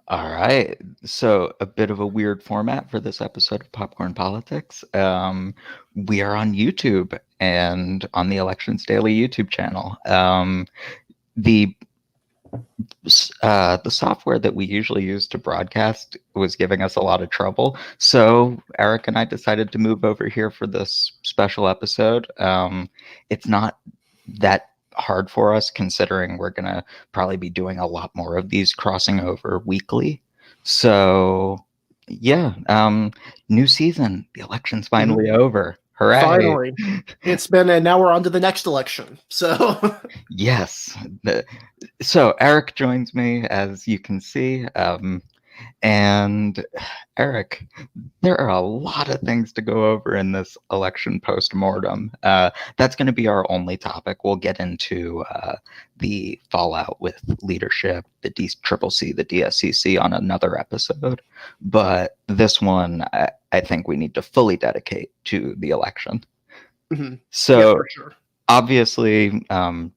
All right. So, a bit of a weird format for this episode of Popcorn Politics. We are on YouTube and on the Elections Daily YouTube channel. The the software that we usually use to broadcast was giving us a lot of trouble. So Eric and I decided to move over here for this special episode. It's not that hard for us considering we're going to probably be doing a lot more of these crossing over weekly. So yeah, new season. The election's finally over. Hooray. Finally, it's been, and now we're on to the next election. So, Yes. So Eric joins me, as you can see. And Eric, there are a lot of things to go over in this election postmortem. That's going to be our only topic. We'll get into the fallout with leadership, the DCCC, the DSCC on another episode. But this one, I think we need to fully dedicate to the election. So, yeah, for sure. Obviously,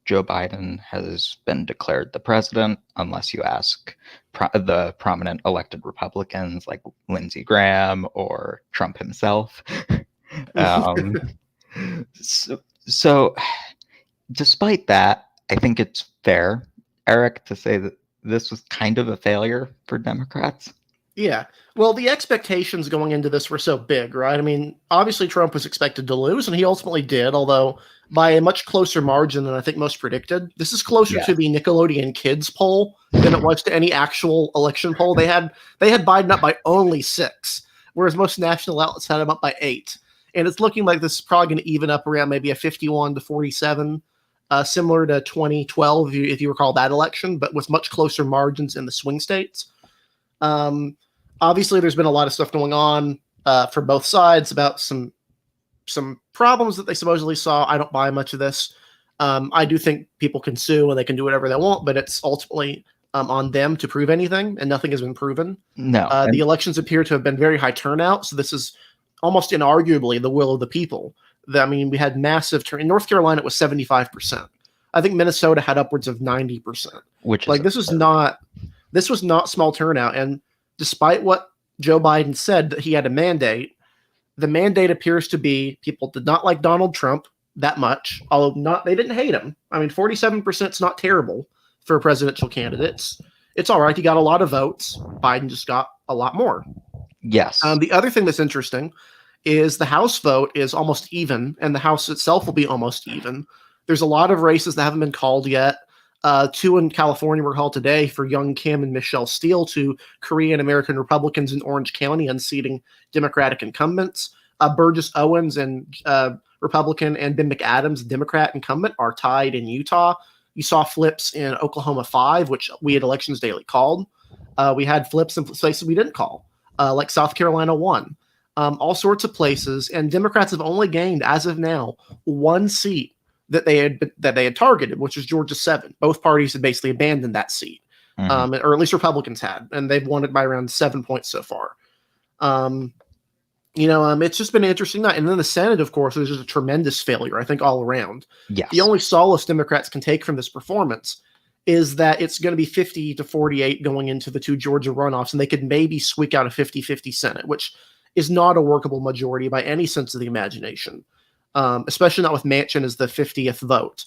Joe Biden has been declared the president, unless you ask the prominent elected Republicans like Lindsey Graham or Trump himself. So, despite that, I think it's fair, Eric, to say that this was kind of a failure for Democrats. Yeah. Well, the expectations going into this were so big, right? I mean, obviously Trump was expected to lose, and he ultimately did, although by a much closer margin than I think most predicted. This is closer to the Nickelodeon Kids poll than it was to any actual election poll. They had Biden up by only 6, whereas most national outlets had him up by 8. And it's looking like this is probably going to even up around maybe a 51 to 47, similar to 2012, if you recall that election, but with much closer margins in the swing states. Obviously, there's been a lot of stuff going on for both sides about some problems that they supposedly saw. I don't buy much of this. I do think people can sue and they can do whatever they want, but it's ultimately on them to prove anything, and nothing has been proven. No. The elections appear to have been very high turnout, so this is almost inarguably the will of the people. I mean, we had massive turn. In North Carolina, it was 75%. I think Minnesota had upwards of 90%. Which like this was not small turnout, and despite what Joe Biden said that he had a mandate, the mandate appears to be people did not like Donald Trump that much, although they didn't hate him. I mean, 47% is not terrible for a presidential candidate. It's all right. He got a lot of votes. Biden just got a lot more. Yes. The other thing that's interesting is the House vote is almost even, and the House itself will be almost even. There's a lot of races that haven't been called yet. 2 in California were called today for Young Kim and Michelle Steele, 2 Korean American Republicans in Orange County, unseating Democratic incumbents. Burgess Owens and Republican, and Ben McAdams, Democrat incumbent, are tied in Utah. You saw flips in Oklahoma 5, which we at Elections Daily called. We had flips in places we didn't call, like South Carolina 1. All sorts of places, and Democrats have only gained, as of now, 1 seat that they had targeted, which was Georgia 7. Both parties had basically abandoned that seat, or at least Republicans had, and they've won it by around 7 points so far. It's just been an interesting night. And then the Senate, of course, was just a tremendous failure, I think, all around. Yes. The only solace Democrats can take from this performance is that it's going to be 50 to 48 going into the 2 Georgia runoffs, and they could maybe squeak out a 50-50 Senate, which is not a workable majority by any sense of the imagination. Especially not with Manchin as the 50th vote.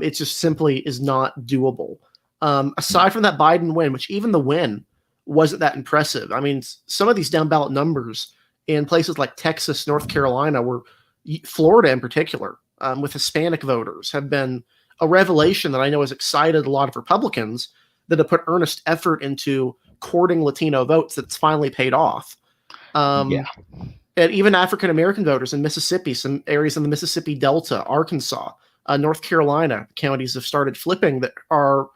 It just simply is not doable. Aside from that Biden win, which even the win wasn't that impressive. I mean, some of these down ballot numbers in places like Texas, North Carolina, Florida in particular, with Hispanic voters, have been a revelation that I know has excited a lot of Republicans that have put earnest effort into courting Latino votes that's finally paid off. And even African-American voters in Mississippi, some areas in the Mississippi Delta, Arkansas, North Carolina counties have started flipping that are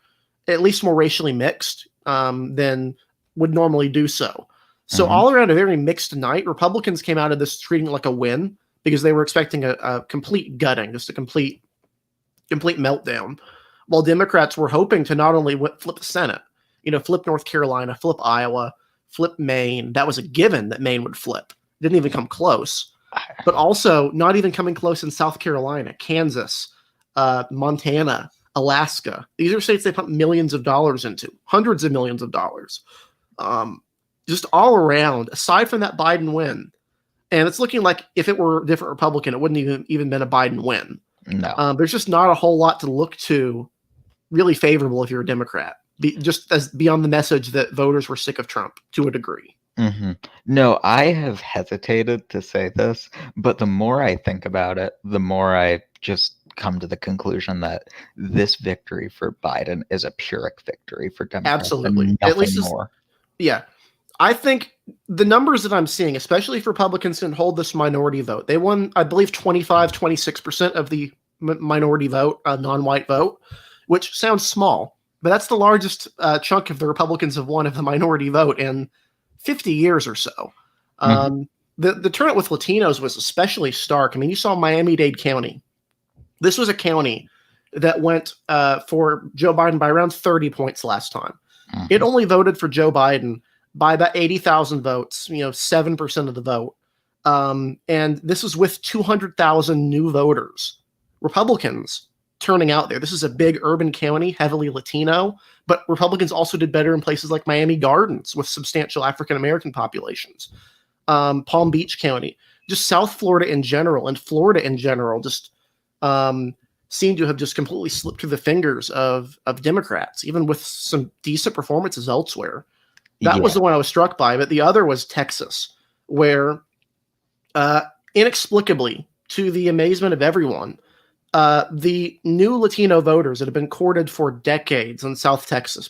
at least more racially mixed than would normally do so. So all around a very mixed night. Republicans came out of this treating it like a win because they were expecting a complete gutting, just a complete meltdown, while Democrats were hoping to not only flip the Senate, flip North Carolina, flip Iowa, flip Maine. That was a given that Maine would flip. Didn't even come close, but also not even coming close in South Carolina, Kansas, Montana, Alaska. These are states they put millions of dollars into, hundreds of millions of dollars. Just all around, aside from that Biden win, and it's looking like if it were a different Republican, it wouldn't even been a Biden win. No. There's just not a whole lot to look to really favorable if you're a Democrat, just as beyond the message that voters were sick of Trump to a degree. Mm-hmm. No, I have hesitated to say this, but the more I think about it, the more I just come to the conclusion that this victory for Biden is a Pyrrhic victory for Democrats. Absolutely. And At least nothing more. Yeah. I think the numbers that I'm seeing, especially if Republicans can hold this minority vote, they won, I believe, 26% of the minority vote, non-white vote, which sounds small, but that's the largest chunk of the Republicans have won of the minority vote in 50 years or so. The turnout with Latinos was especially stark. I mean, you saw Miami-Dade County. This was a county that went for Joe Biden by around 30 points last time. It only voted for Joe Biden by about 80,000 votes, 7% of the vote. And this is with 200,000 new voters, Republicans turning out there. This is a big urban county, heavily Latino, but Republicans also did better in places like Miami Gardens with substantial African-American populations. Palm Beach County, just South Florida in general, and Florida in general, just seem to have just completely slipped through the fingers of Democrats, even with some decent performances elsewhere. That was the one I was struck by, but the other was Texas, where inexplicably, to the amazement of everyone, the new Latino voters that have been courted for decades in South Texas,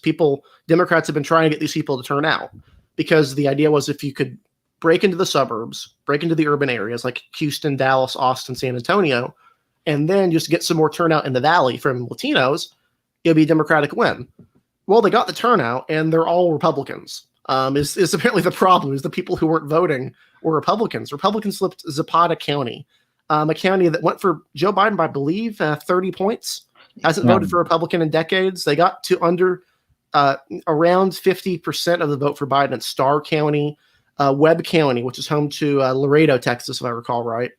Democrats have been trying to get these people to turn out because the idea was if you could break into the suburbs, break into the urban areas like Houston, Dallas, Austin, San Antonio, and then just get some more turnout in the Valley from Latinos, it'll be a Democratic win. Well, they got the turnout, and they're all Republicans. Is apparently the problem, is the people who weren't voting were Republicans. Republicans flipped Zapata County, a county that went for Joe Biden by, I believe, 30 points. Hasn't voted for Republican in decades. They got to under around 50% of the vote for Biden in Starr County. Webb County, which is home to Laredo, Texas, if I recall right,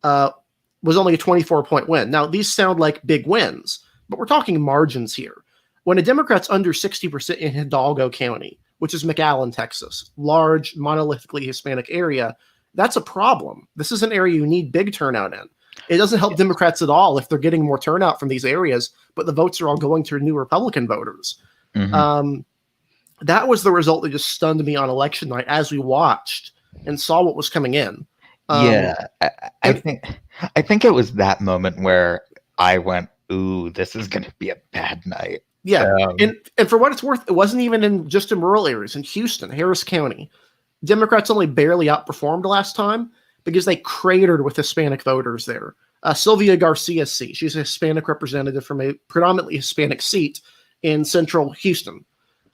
was only a 24-point win. Now, these sound like big wins, but we're talking margins here. When a Democrat's under 60% in Hidalgo County, which is McAllen, Texas, large, monolithically Hispanic area, that's a problem. This is an area you need big turnout in. It doesn't help Democrats at all if they're getting more turnout from these areas, but the votes are all going to new Republican voters. That was the result that just stunned me on election night as we watched and saw what was coming in. I think it was that moment where I went, ooh, this is going to be a bad night. Yeah, and for what it's worth, it wasn't even just in rural areas. In Houston, Harris County, Democrats only barely outperformed last time because they cratered with Hispanic voters there. Sylvia Garcia's seat, she's a Hispanic representative from a predominantly Hispanic seat in central Houston.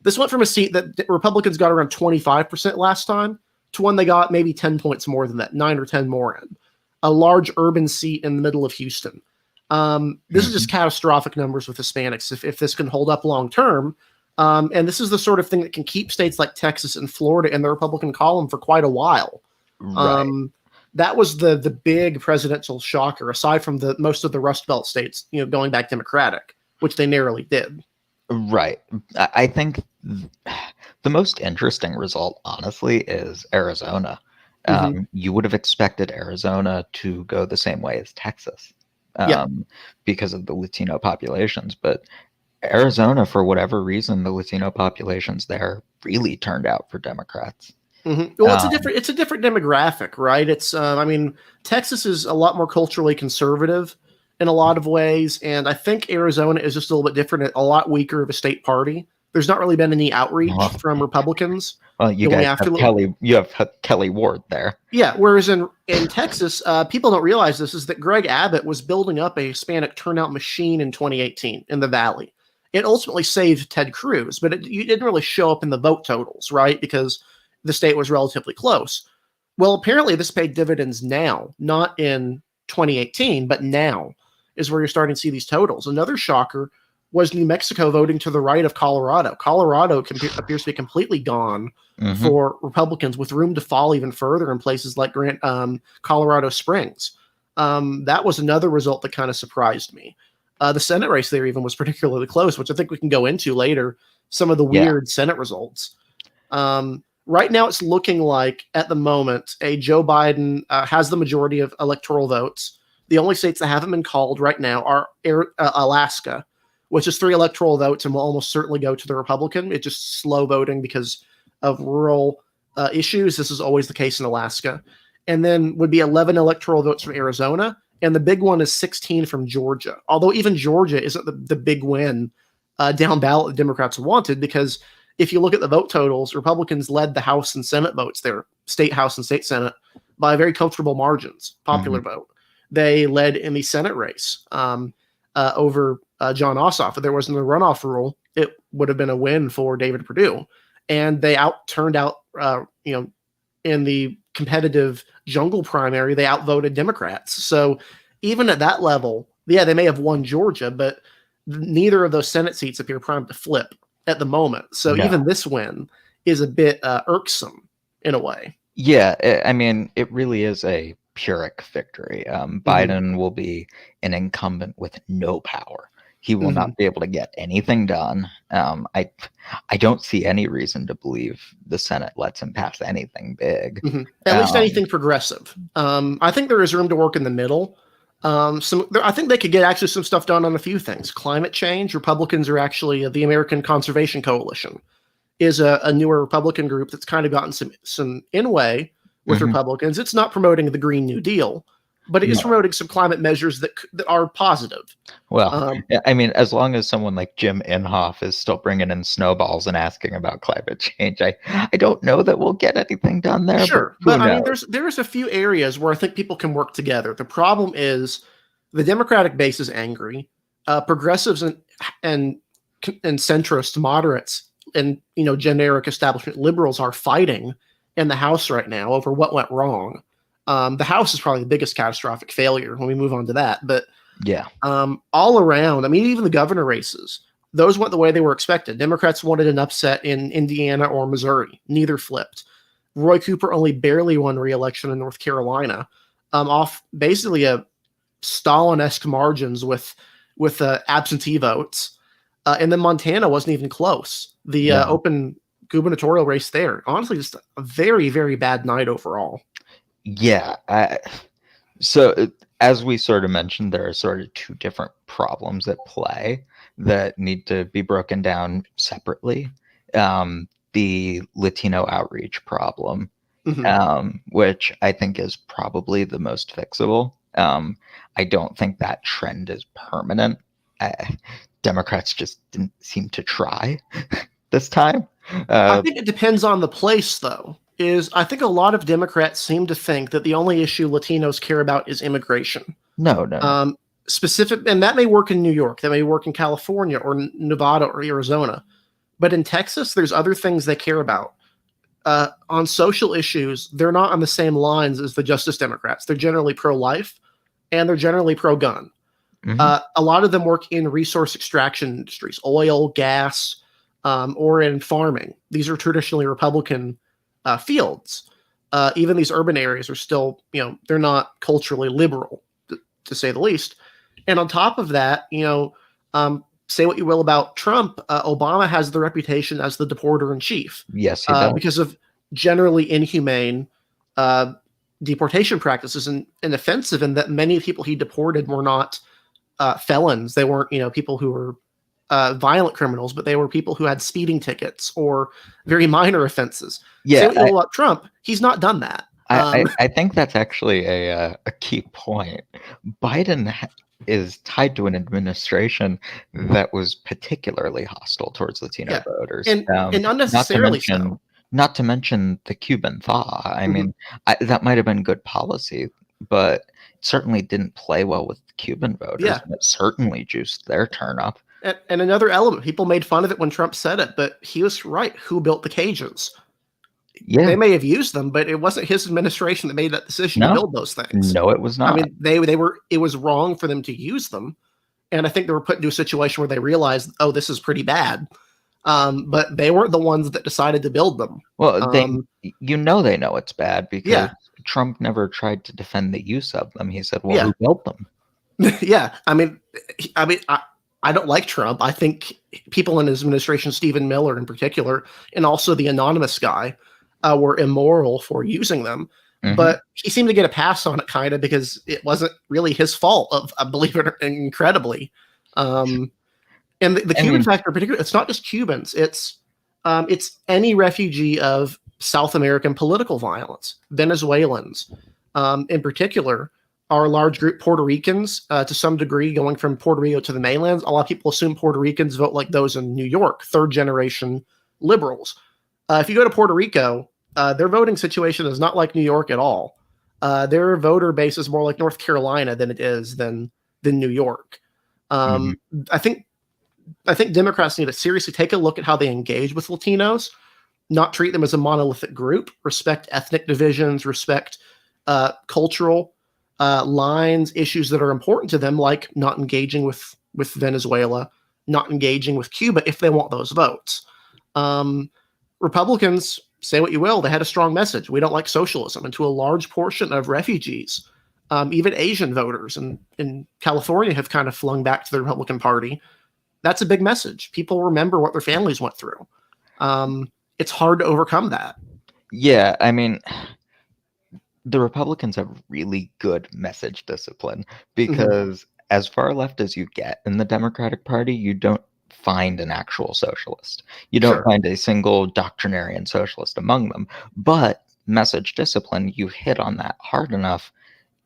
This went from a seat that Republicans got around 25% last time to one they got maybe 10 points more than that, 9 or 10 more in. A large urban seat in the middle of Houston. This is just catastrophic numbers with Hispanics if this can hold up long term. And this is the sort of thing that can keep states like Texas and Florida in the Republican column for quite a while. Right. That was the big presidential shocker, aside from most of the Rust Belt states, going back Democratic, which they narrowly did. Right. I think the most interesting result, honestly, is Arizona. You would have expected Arizona to go the same way as Texas. Because of the Latino populations, but Arizona, for whatever reason, the Latino populations there really turned out for Democrats. Well, it's a different demographic, right? It's Texas is a lot more culturally conservative in a lot of ways, and I think Arizona is just a little bit different, a lot weaker of a state party. There's not really been any outreach from Republicans. Well, you guys have Kelly. You have Kelly Ward there. Yeah, whereas in Texas, people don't realize this, is that Greg Abbott was building up a Hispanic turnout machine in 2018 in the Valley. It ultimately saved Ted Cruz, but it didn't really show up in the vote totals, right? Because the state was relatively close. Well, apparently this paid dividends now, not in 2018, but now is where you're starting to see these totals. Another shocker was New Mexico voting to the right of Colorado. Colorado appears to be completely gone for Republicans, with room to fall even further in places like Colorado Springs. That was another result that kind of surprised me. The Senate race there even was particularly close, which I think we can go into later, some of the weird Senate results. Right now, it's looking like, at the moment, a Joe Biden has the majority of electoral votes. The only states that haven't been called right now are Alaska, which is 3 electoral votes and will almost certainly go to the Republican. It's just slow voting because of rural issues. This is always the case in Alaska. And then would be 11 electoral votes from Arizona. And the big one is 16 from Georgia. Although even Georgia isn't the big win down ballot the Democrats wanted, because if you look at the vote totals, Republicans led the House and Senate votes there, state House and state Senate, by very comfortable margins, popular vote. They led in the Senate race over John Ossoff. If there wasn't a runoff rule, it would have been a win for David Perdue. And they turned out, in the competitive jungle primary, they outvoted Democrats. So even at that level, yeah, they may have won Georgia, but neither of those Senate seats appear primed to flip at the moment. So even this win is a bit irksome in a way. Yeah, I mean, it really is a Pyrrhic victory. Biden will be an incumbent with no power. He will not be able to get anything done. I don't see any reason to believe the Senate lets him pass anything big. At least anything progressive. I think there is room to work in the middle. I think they could get actually some stuff done on a few things. Climate change. Republicans are actually the American Conservation Coalition is a newer Republican group that's kind of gotten some inway with Republicans. It's not promoting the Green New Deal, but it is promoting some climate measures that are positive. Well, I mean, as long as someone like Jim Inhofe is still bringing in snowballs and asking about climate change, I don't know that we'll get anything done there. Sure, but I mean, there's a few areas where I think people can work together. The problem is the Democratic base is angry. Progressives and centrist moderates and generic establishment liberals are fighting in the House right now over what went wrong. The House is probably the biggest catastrophic failure when we move on to that. But all around, I mean, even the governor races, those went the way they were expected. Democrats wanted an upset in Indiana or Missouri. Neither flipped. Roy Cooper only barely won re-election in North Carolina, off basically a Stalin-esque margins with absentee votes. And then Montana wasn't even close. The open gubernatorial race there, honestly, just a very, very bad night overall. Yeah. So as we sort of mentioned, there are sort of 2 different problems at play that need to be broken down separately. The Latino outreach problem, which I think is probably the most fixable. I don't think that trend is permanent. Democrats just didn't seem to try this time. I think it depends on the place, though. I think a lot of Democrats seem to think that the only issue Latinos care about is immigration. No. Specific, and that may work in New York, that may work in California or Nevada or Arizona. But in Texas, there's other things they care about. On social issues, they're not on the same lines as the Justice Democrats. They're generally pro-life, and they're generally pro-gun. A lot of them work in resource extraction industries, oil, gas, or in farming. These are traditionally Republican fields. Even these urban areas are still, they're not culturally liberal, to say the least. And on top of that, say what you will about Trump, Obama has the reputation as the deporter in chief. Yes, he does. Because of generally inhumane deportation practices, and offensive in that many people he deported were not felons. They weren't, people who were violent criminals, but they were people who had speeding tickets or very minor offenses. Yeah, so about Trump, he's not done that. I think that's actually a key point. Biden is tied to an administration that was particularly hostile towards Latino voters, and unnecessarily not to mention the Cuban thaw. I mean, that might have been good policy, but it certainly didn't play well with Cuban voters. And it certainly juiced their turn up. And another element, people made fun of it when Trump said it, but he was right. Who built the cages? Yeah, they may have used them, but it wasn't his administration that made that decision to build those things. No, it was not. I mean, they were. It was wrong for them to use them, and I think they were put into a situation where they realized, oh, this is pretty bad. But they weren't the ones that decided to build them. Well, they know it's bad because Trump never tried to defend the use of them. He said, "Well, who built them?" Yeah, I mean, I don't like Trump. I think people in his administration, Stephen Miller in particular, and also the anonymous guy, were immoral for using them. Mhm. But he seemed to get a pass on it, kind of, because it wasn't really his fault. Of I believe it incredibly, and the I Cuban mean, factor, in particular, it's not just Cubans. It's any refugee of South American political violence, Venezuelans, in particular, are a large group. Puerto Ricans, to some degree, going from Puerto Rico to the mainland. A lot of people assume Puerto Ricans vote like those in New York, third generation liberals. If you go to Puerto Rico, their voting situation is not like New York at all. Their voter base is more like North Carolina than it is than New York. mhm. I think Democrats need to seriously take a look at how they engage with Latinos, not treat them as a monolithic group, respect ethnic divisions, respect cultural lines, issues that are important to them, like not engaging with Venezuela, not engaging with Cuba if they want those votes. Republicans, say what you will, they had a strong message. We don't like socialism. And to a large portion of refugees, even Asian voters in California have kind of flung back to the Republican Party. That's a big message. People remember what their families went through. It's hard to overcome that. Yeah, I mean, the Republicans have really good message discipline Mhm. because as far left as you get in the Democratic Party, you don't find an actual socialist. You don't Sure. find a single doctrinarian socialist among them. But message discipline, you hit on that hard enough,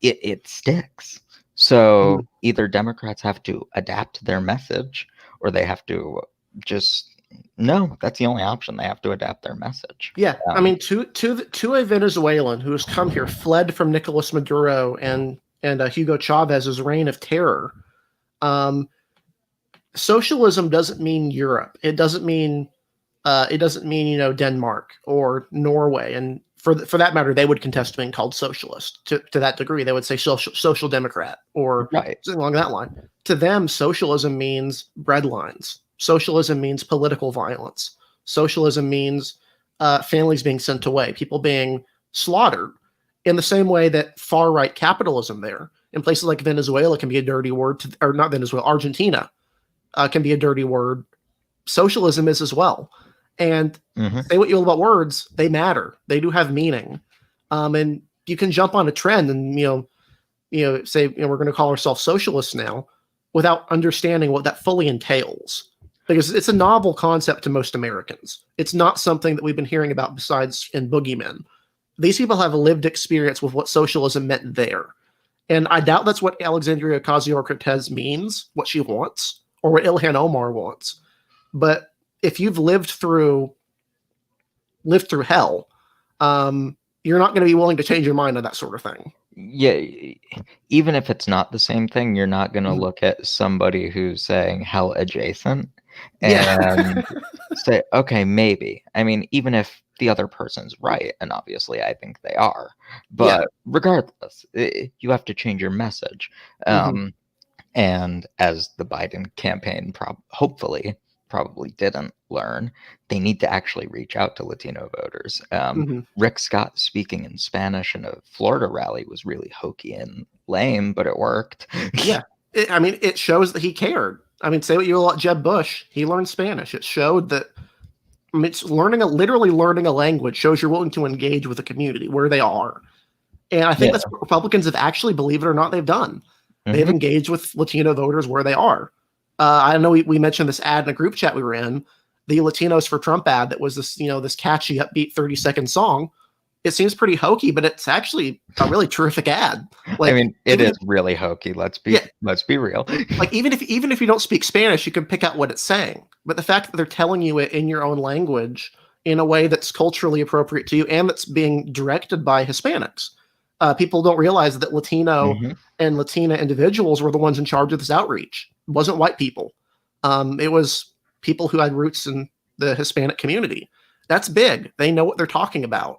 it sticks. Mhm. So either Democrats have to adapt their message or they have to just no, that's the only option. They have to adapt their message. Yeah, I Um, mean, to a Venezuelan who has come here, fled from Nicolas Maduro and Hugo Chavez's reign of terror. Um, Socialism doesn't mean Europe. It doesn't mean Denmark or Norway. And for that matter, they would contest being called socialist to that degree. They would say social democrat or right. something along that line. To them, socialism means breadlines. Socialism means political violence. Socialism means families being sent away, people being slaughtered. In the same way that far right capitalism there in places like Venezuela can be a dirty word, or not Venezuela, Argentina can be a dirty word. Socialism is as well. And Hmm. say what you will about words, they matter. They do have meaning. And you can jump on a trend and say we're going to call ourselves socialists now, without understanding what that fully entails. Because it's a novel concept to most Americans. It's not something that we've been hearing about besides in Boogeymen. These people have a lived experience with what socialism meant there. And I doubt that's what Alexandria Ocasio-Cortez means, what she wants, or what Ilhan Omar wants. But if you've lived through hell, you're not going to be willing to change your mind on that sort of thing. Yeah, even if it's not the same thing, you're not going to Mhm. look at somebody who's saying hell adjacent Yeah. and say, okay, maybe. I mean, even if the other person's right, and obviously I think they are, Yeah. but regardless, you have to change your message. Hmm. And as the Biden campaign hopefully probably didn't learn, they need to actually reach out to Latino voters. Hmm. Rick Scott speaking in Spanish in a Florida rally was really hokey and lame, but it worked. Yeah. I mean, it shows that he cared. I mean, say what you will about Jeb Bush, he learned Spanish. It showed that. I mean, it's literally learning a language shows you're willing to engage with a community where they are. And I think Yeah. that's what Republicans have actually, believe it or not, they've done. They've Hmm. engaged with Latino voters where they are. I know we mentioned this ad in a group chat we were in, the Latinos for Trump ad that was this catchy, upbeat 30-second song. It seems pretty hokey, but it's actually a really terrific ad. I Like mean, it even is if really hokey. Let's yeah, be real. like even if you don't speak Spanish, you can pick out what it's saying. But the fact that they're telling you it in your own language in a way that's culturally appropriate to you and that's being directed by Hispanics, people don't realize that Latino Hmm. and Latina individuals were the ones in charge of this outreach. It wasn't white people. It was people who had roots in the Hispanic community. That's big. They know what they're talking about.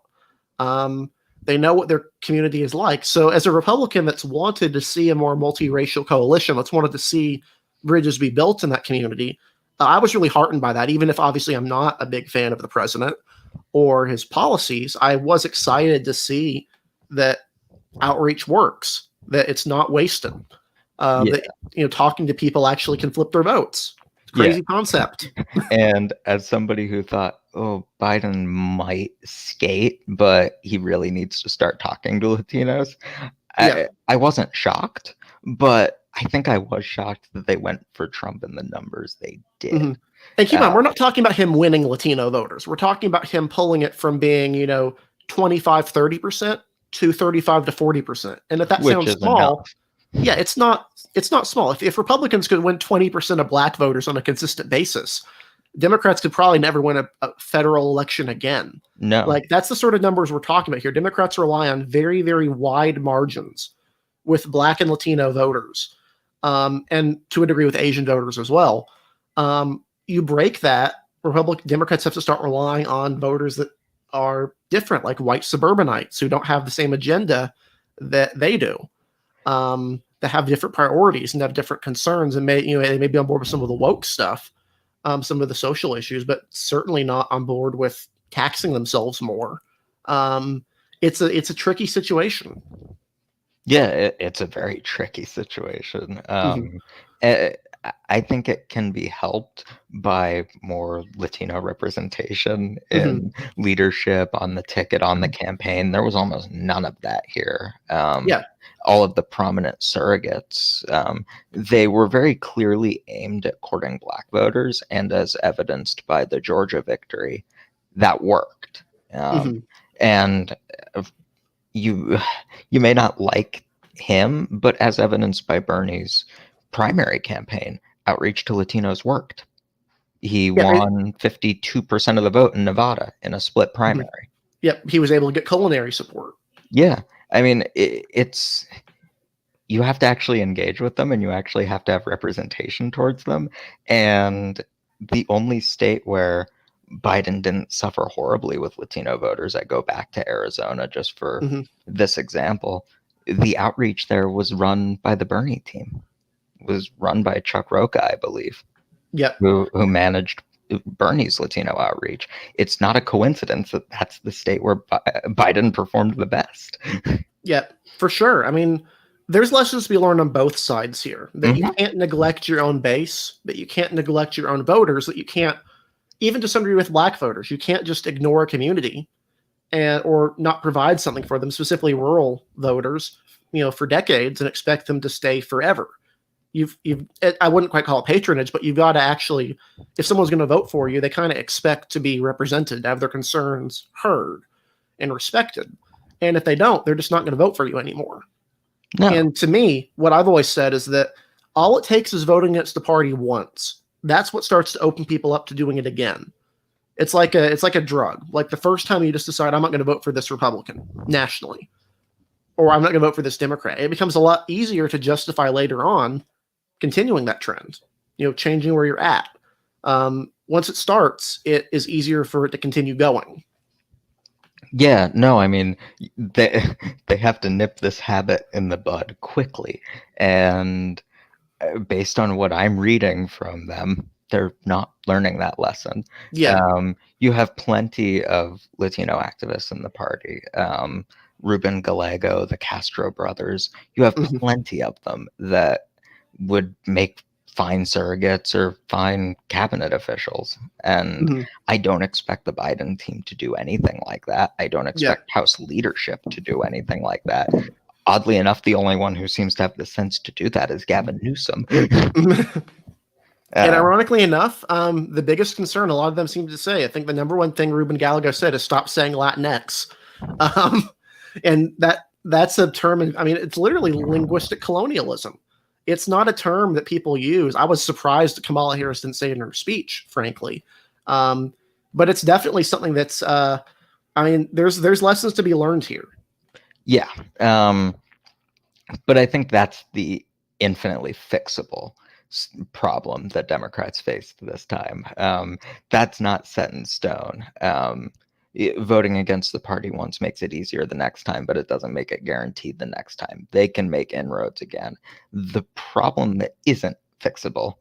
Um, they know what their community is like. So, as a Republican that's wanted to see a more multiracial coalition, that's wanted to see bridges be built in that community, I was really heartened by that. Even if obviously I'm not a big fan of the president or his policies, I was excited to see that outreach works, that it's not wasted. Yeah. That talking to people actually can flip their votes. Yeah. Crazy concept. And as somebody who thought, oh, Biden might skate, but he really needs to start talking to Latinos, Yeah. I wasn't shocked, but I think I was shocked that they went for Trump in the numbers they did. Mm-hmm. And keep in mind, we're not talking about him winning Latino voters. We're talking about him pulling it from being, 25-30% to 35 to 40%. And if that which sounds is small, enough. yeah, it's not small. If Republicans could win 20% of black voters on a consistent basis, Democrats could probably never win a federal election again. No. Like, that's the sort of numbers we're talking about here. Democrats rely on very, very wide margins with black and Latino voters, and to a degree with Asian voters as well. You break that, Democrats have to start relying on voters that are different, like white suburbanites who don't have the same agenda that they do, that have different priorities and have different concerns, and they may be on board with some of the woke stuff, some of the social issues, but certainly not on board with taxing themselves more. It's a tricky situation. Yeah, it's a very tricky situation. I think it can be helped by more Latino representation in leadership, on the ticket, on the campaign. There was almost none of that here. All of the prominent surrogates, they were very clearly aimed at courting black voters, and as evidenced by the Georgia victory, that worked. And you may not like him, but as evidenced by Bernie's primary campaign, outreach to Latinos worked. He won 52% of the vote in Nevada in a split primary. Yep, he was able to get culinary support. Yeah, I mean, it's you have to actually engage with them, and you actually have to have representation towards them. And the only state where Biden didn't suffer horribly with Latino voters, I go back to Arizona just for this example, the outreach there was run by the Bernie team. Was run by Chuck Roca, I believe. Yep. Who managed Bernie's Latino outreach. It's not a coincidence that that's the state where Biden performed the best. Yeah, for sure. I mean, there's lessons to be learned on both sides here. That you can't neglect your own base, that you can't neglect your own voters, that you can't, even to some degree with black voters, you can't just ignore a community or not provide something for them, specifically rural voters, for decades, and expect them to stay forever. I wouldn't quite call it patronage, but you've got to actually, if someone's going to vote for you, they kind of expect to be represented, to have their concerns heard and respected. And if they don't, they're just not going to vote for you anymore. No. And to me, what I've always said is that all it takes is voting against the party once. That's what starts to open people up to doing it again. It's like a drug. Like the first time you just decide, I'm not going to vote for this Republican nationally, or I'm not going to vote for this Democrat, it becomes a lot easier to justify later on continuing that trend, changing where you're at. Once it starts, it is easier for it to continue going. Yeah, no, I mean, they have to nip this habit in the bud quickly. And based on what I'm reading from them, they're not learning that lesson. Yeah. You have plenty of Latino activists in the party. Ruben Gallego, the Castro brothers. You have plenty of them that would make fine surrogates or fine cabinet officials. And I don't expect the Biden team to do anything like that. I don't expect House leadership to do anything like that. Oddly enough, the only one who seems to have the sense to do that is Gavin Newsom. And ironically enough, the biggest concern a lot of them seem to say, I think the number one thing Ruben Gallego said is stop saying Latinx. And that's a term, I mean, it's literally linguistic colonialism. It's not a term that people use. I was surprised that Kamala Harris didn't say it in her speech, frankly. But it's definitely something that's, I mean, there's lessons to be learned here. Yeah. But I think that's the infinitely fixable problem that Democrats face this time. That's not set in stone. Voting against the party once makes it easier the next time, but it doesn't make it guaranteed the next time. They can make inroads again. The problem that isn't fixable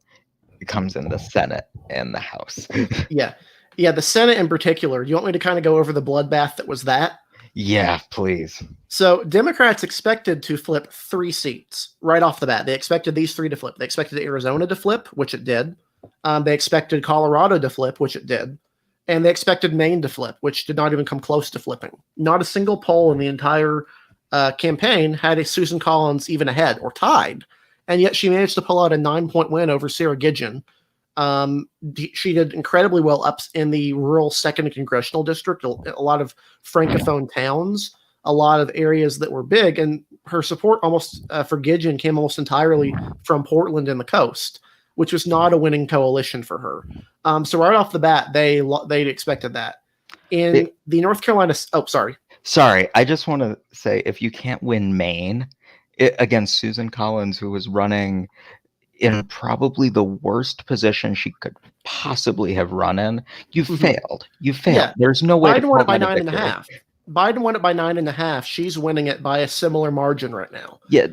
comes in the Senate and the House. Yeah, the Senate in particular. Do you want me to kind of go over the bloodbath that was that? Yeah, please. So Democrats expected to flip 3 seats right off the bat. They expected these 3 to flip. They expected Arizona to flip, which it did. They expected Colorado to flip, which it did. And they expected Maine to flip, which did not even come close to flipping. Not a single poll in the entire campaign had a Susan Collins even ahead or tied. And yet she managed to pull out a 9-point win over Sarah Gidgen. She did incredibly well up in the rural 2nd Congressional District, a lot of Francophone towns, a lot of areas that were big, and her support almost for Gidgen came almost entirely from Portland and the coast, which was not a winning coalition for her. So right off the bat, they expected that. In the North Carolina, Sorry, I just want to say, if you can't win Maine against Susan Collins, who was running in probably the worst position she could possibly have run in, you failed. You failed. Yeah. There's no way Biden won it by 9.5. Biden won it by 9.5. She's winning it by a similar margin right now. Yeah.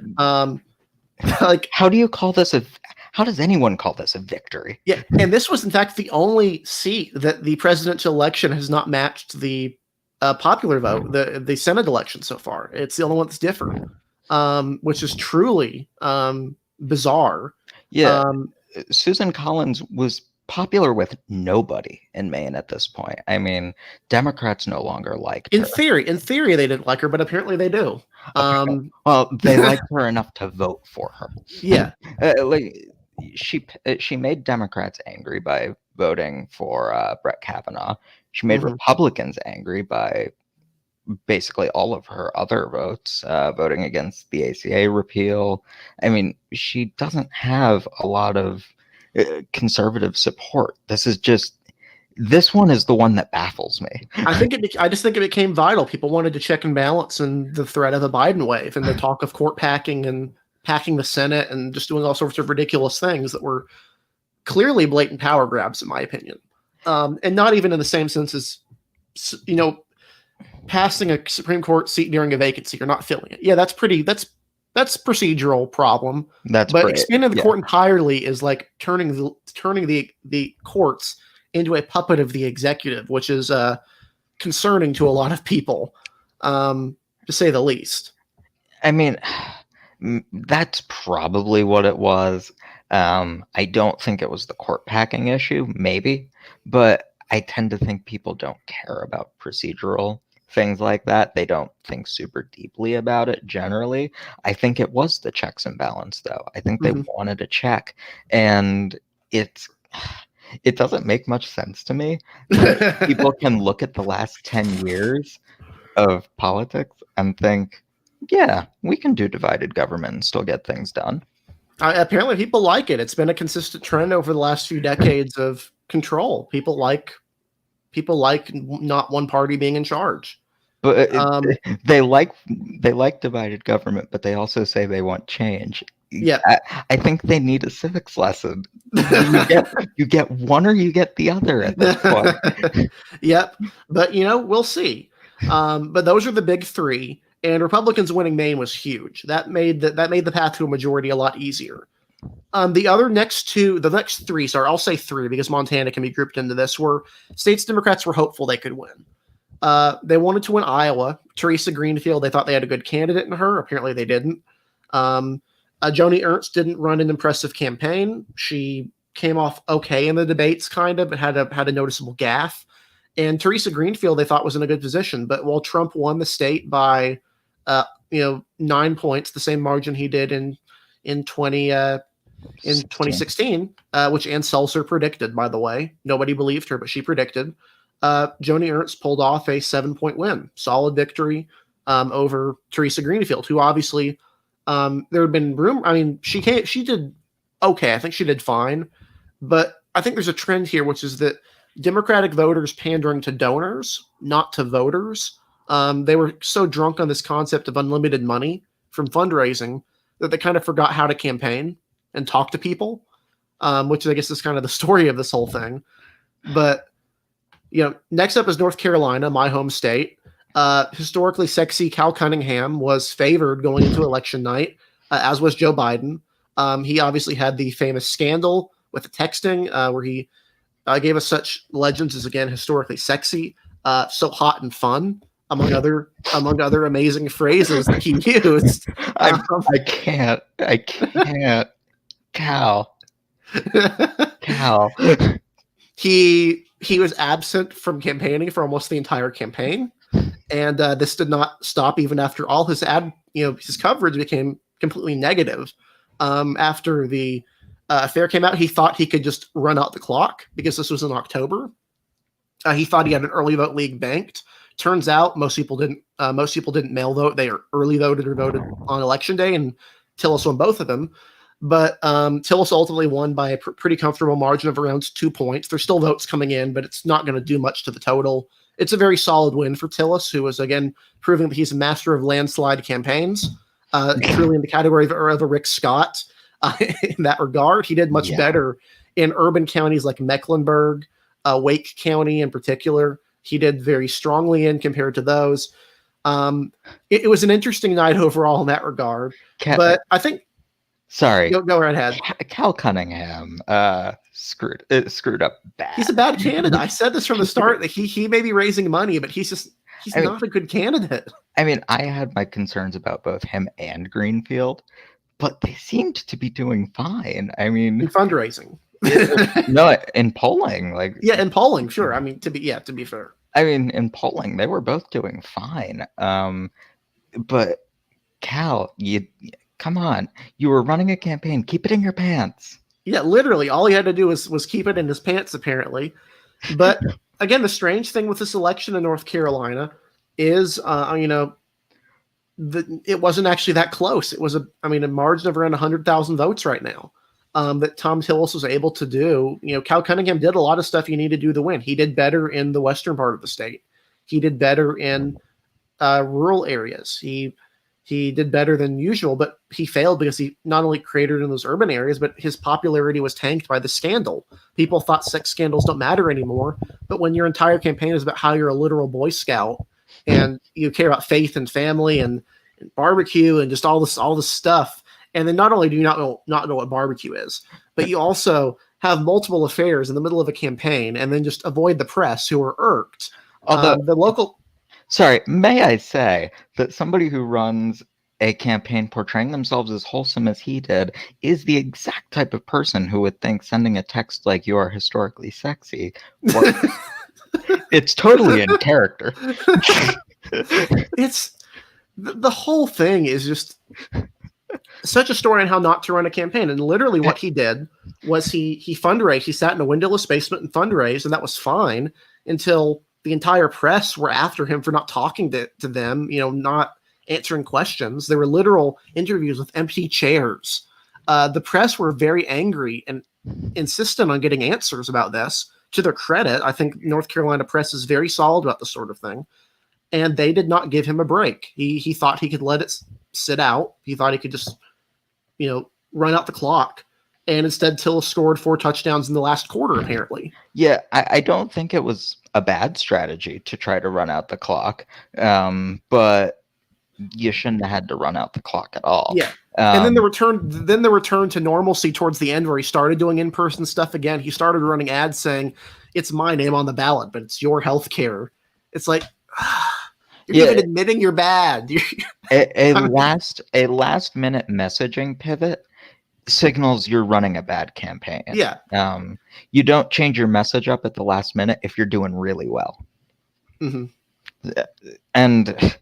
Like, how do you call this how does anyone call this a victory? Yeah, and this was in fact the only seat that the presidential election has not matched the popular vote, the Senate election so far. It's the only one that's different, which is truly bizarre. Yeah, Susan Collins was popular with nobody in Maine at this point. I mean, Democrats no longer liked her. In theory, they didn't like her, but apparently they do. Well, they liked her enough to vote for her. Yeah, she made Democrats angry by voting for Brett Kavanaugh. She made Republicans angry by basically all of her other votes, voting against the ACA repeal. I mean, she doesn't have a lot of conservative support. This one is the one that baffles me. I just think it became vital. People wanted to check and balance and the threat of a Biden wave and the talk of court packing and packing the Senate and just doing all sorts of ridiculous things that were clearly blatant power grabs, in my opinion. And not even in the same sense as, passing a Supreme Court seat during a vacancy or not filling it. Yeah, that's procedural problem. But expanding the court entirely is like turning the courts into a puppet of the executive, which is concerning to a lot of people, to say the least. I mean, that's probably what it was. I don't think it was the court packing issue, maybe, but I tend to think people don't care about procedural things like that. They don't think super deeply about it generally. I think it was the checks and balance, though. I think they wanted a check, and it doesn't make much sense to me that people can look at the last 10 years of politics and think, yeah, we can do divided government and still get things done. Apparently people like it. It's been a consistent trend over the last few decades of control. People like not one party being in charge. But they like divided government, but they also say they want change. Yeah, I think they need a civics lesson. You get one or you get the other at this point. Yep, but we'll see. But those are the big three, and Republicans winning Maine was huge. That made the path to a majority a lot easier. The next three, sorry, I'll say three because Montana can be grouped into this, were states Democrats were hopeful they could win. They wanted to win Iowa. Teresa Greenfield, they thought they had a good candidate in her. Apparently they didn't. Joni Ernst didn't run an impressive campaign. She came off okay in the debates, kind of, but had a noticeable gaffe. And Teresa Greenfield, they thought was in a good position. But while Trump won the state by 9 points, the same margin he did in 2016, which Ann Seltzer predicted, by the way. Nobody believed her, but she predicted. Joni Ernst pulled off a 7-point win, solid victory over Teresa Greenfield, who obviously there had been room. I mean, she did okay. I think she did fine, but I think there's a trend here, which is that Democratic voters pandering to donors, not to voters. They were so drunk on this concept of unlimited money from fundraising that they kind of forgot how to campaign and talk to people, which I guess is kind of the story of this whole thing. But next up is North Carolina, my home state. Historically sexy Cal Cunningham was favored going into election night, as was Joe Biden. He obviously had the famous scandal with the texting, where he gave us such legends as, again, historically sexy, so hot and fun. among other amazing phrases that he used. I can't. Cal. He was absent from campaigning for almost the entire campaign, and this did not stop even after all his his coverage became completely negative. After the affair came out, he thought he could just run out the clock because this was in October. He thought he had an early vote league banked. Turns out most people didn't. Most people didn't mail vote. They early voted or voted on election day, and Tillis won both of them. But Tillis ultimately won by a pretty comfortable margin of around 2 points. There's still votes coming in, but it's not going to do much to the total. It's a very solid win for Tillis, who is, again, proving that he's a master of landslide campaigns, truly in the category of a Rick Scott in that regard. He did much better in urban counties like Mecklenburg, Wake County in particular. He did very strongly in compared to those. It was an interesting night overall in that regard. But I think... Sorry. Go right ahead. Cal Cunningham screwed up bad. He's a bad candidate. I said this from the start that he may be raising money, but he's not a good candidate. I mean, I had my concerns about both him and Greenfield, but they seemed to be doing fine. I mean, in fundraising. No, in polling, in polling, sure. I mean, to be fair. I mean, in polling, they were both doing fine. But Cal, come on, you were running a campaign. Keep it in your pants. Yeah, literally, all he had to do was keep it in his pants, apparently. But again, the strange thing with this election in North Carolina is, it wasn't actually that close. It was a margin of around 100,000 votes right now. That Tom Tillis was able to do. Cal Cunningham did a lot of stuff you need to do to win. He did better in the western part of the state. He did better in rural areas. He did better than usual, but he failed because he not only created in those urban areas, but his popularity was tanked by the scandal. People thought sex scandals don't matter anymore, but when your entire campaign is about how you're a literal Boy Scout and you care about faith and family and barbecue and just all this stuff, and then not only do you not know what barbecue is, but you also have multiple affairs in the middle of a campaign, and then just avoid the press who are irked. The local... Sorry, may I say that somebody who runs a campaign portraying themselves as wholesome as he did is the exact type of person who would think sending a text like "you are historically sexy" it's totally in character. It's the whole thing is just such a story on how not to run a campaign. And literally what he did was he fundraised. He sat in a windowless basement and fundraised, and that was fine until the entire press were after him for not talking to them, not answering questions. There were literal interviews with empty chairs. The press were very angry and insistent on getting answers about this. To their credit, I think North Carolina press is very solid about this sort of thing. And they did not give him a break. He thought he could let it sit out. He thought he could just, run out the clock. And instead, Tillis scored 4 touchdowns in the last quarter, apparently. Yeah, I don't think it was a bad strategy to try to run out the clock, but you shouldn't have had to run out the clock at all. Yeah, and then the return to normalcy towards the end, where he started doing in-person stuff again. He started running ads saying, "It's my name on the ballot, but it's your health care." It's like, you're even admitting you're bad. a last minute messaging pivot signals you're running a bad campaign. Yeah. You don't change your message up at the last minute if you're doing really well. Mm-hmm. And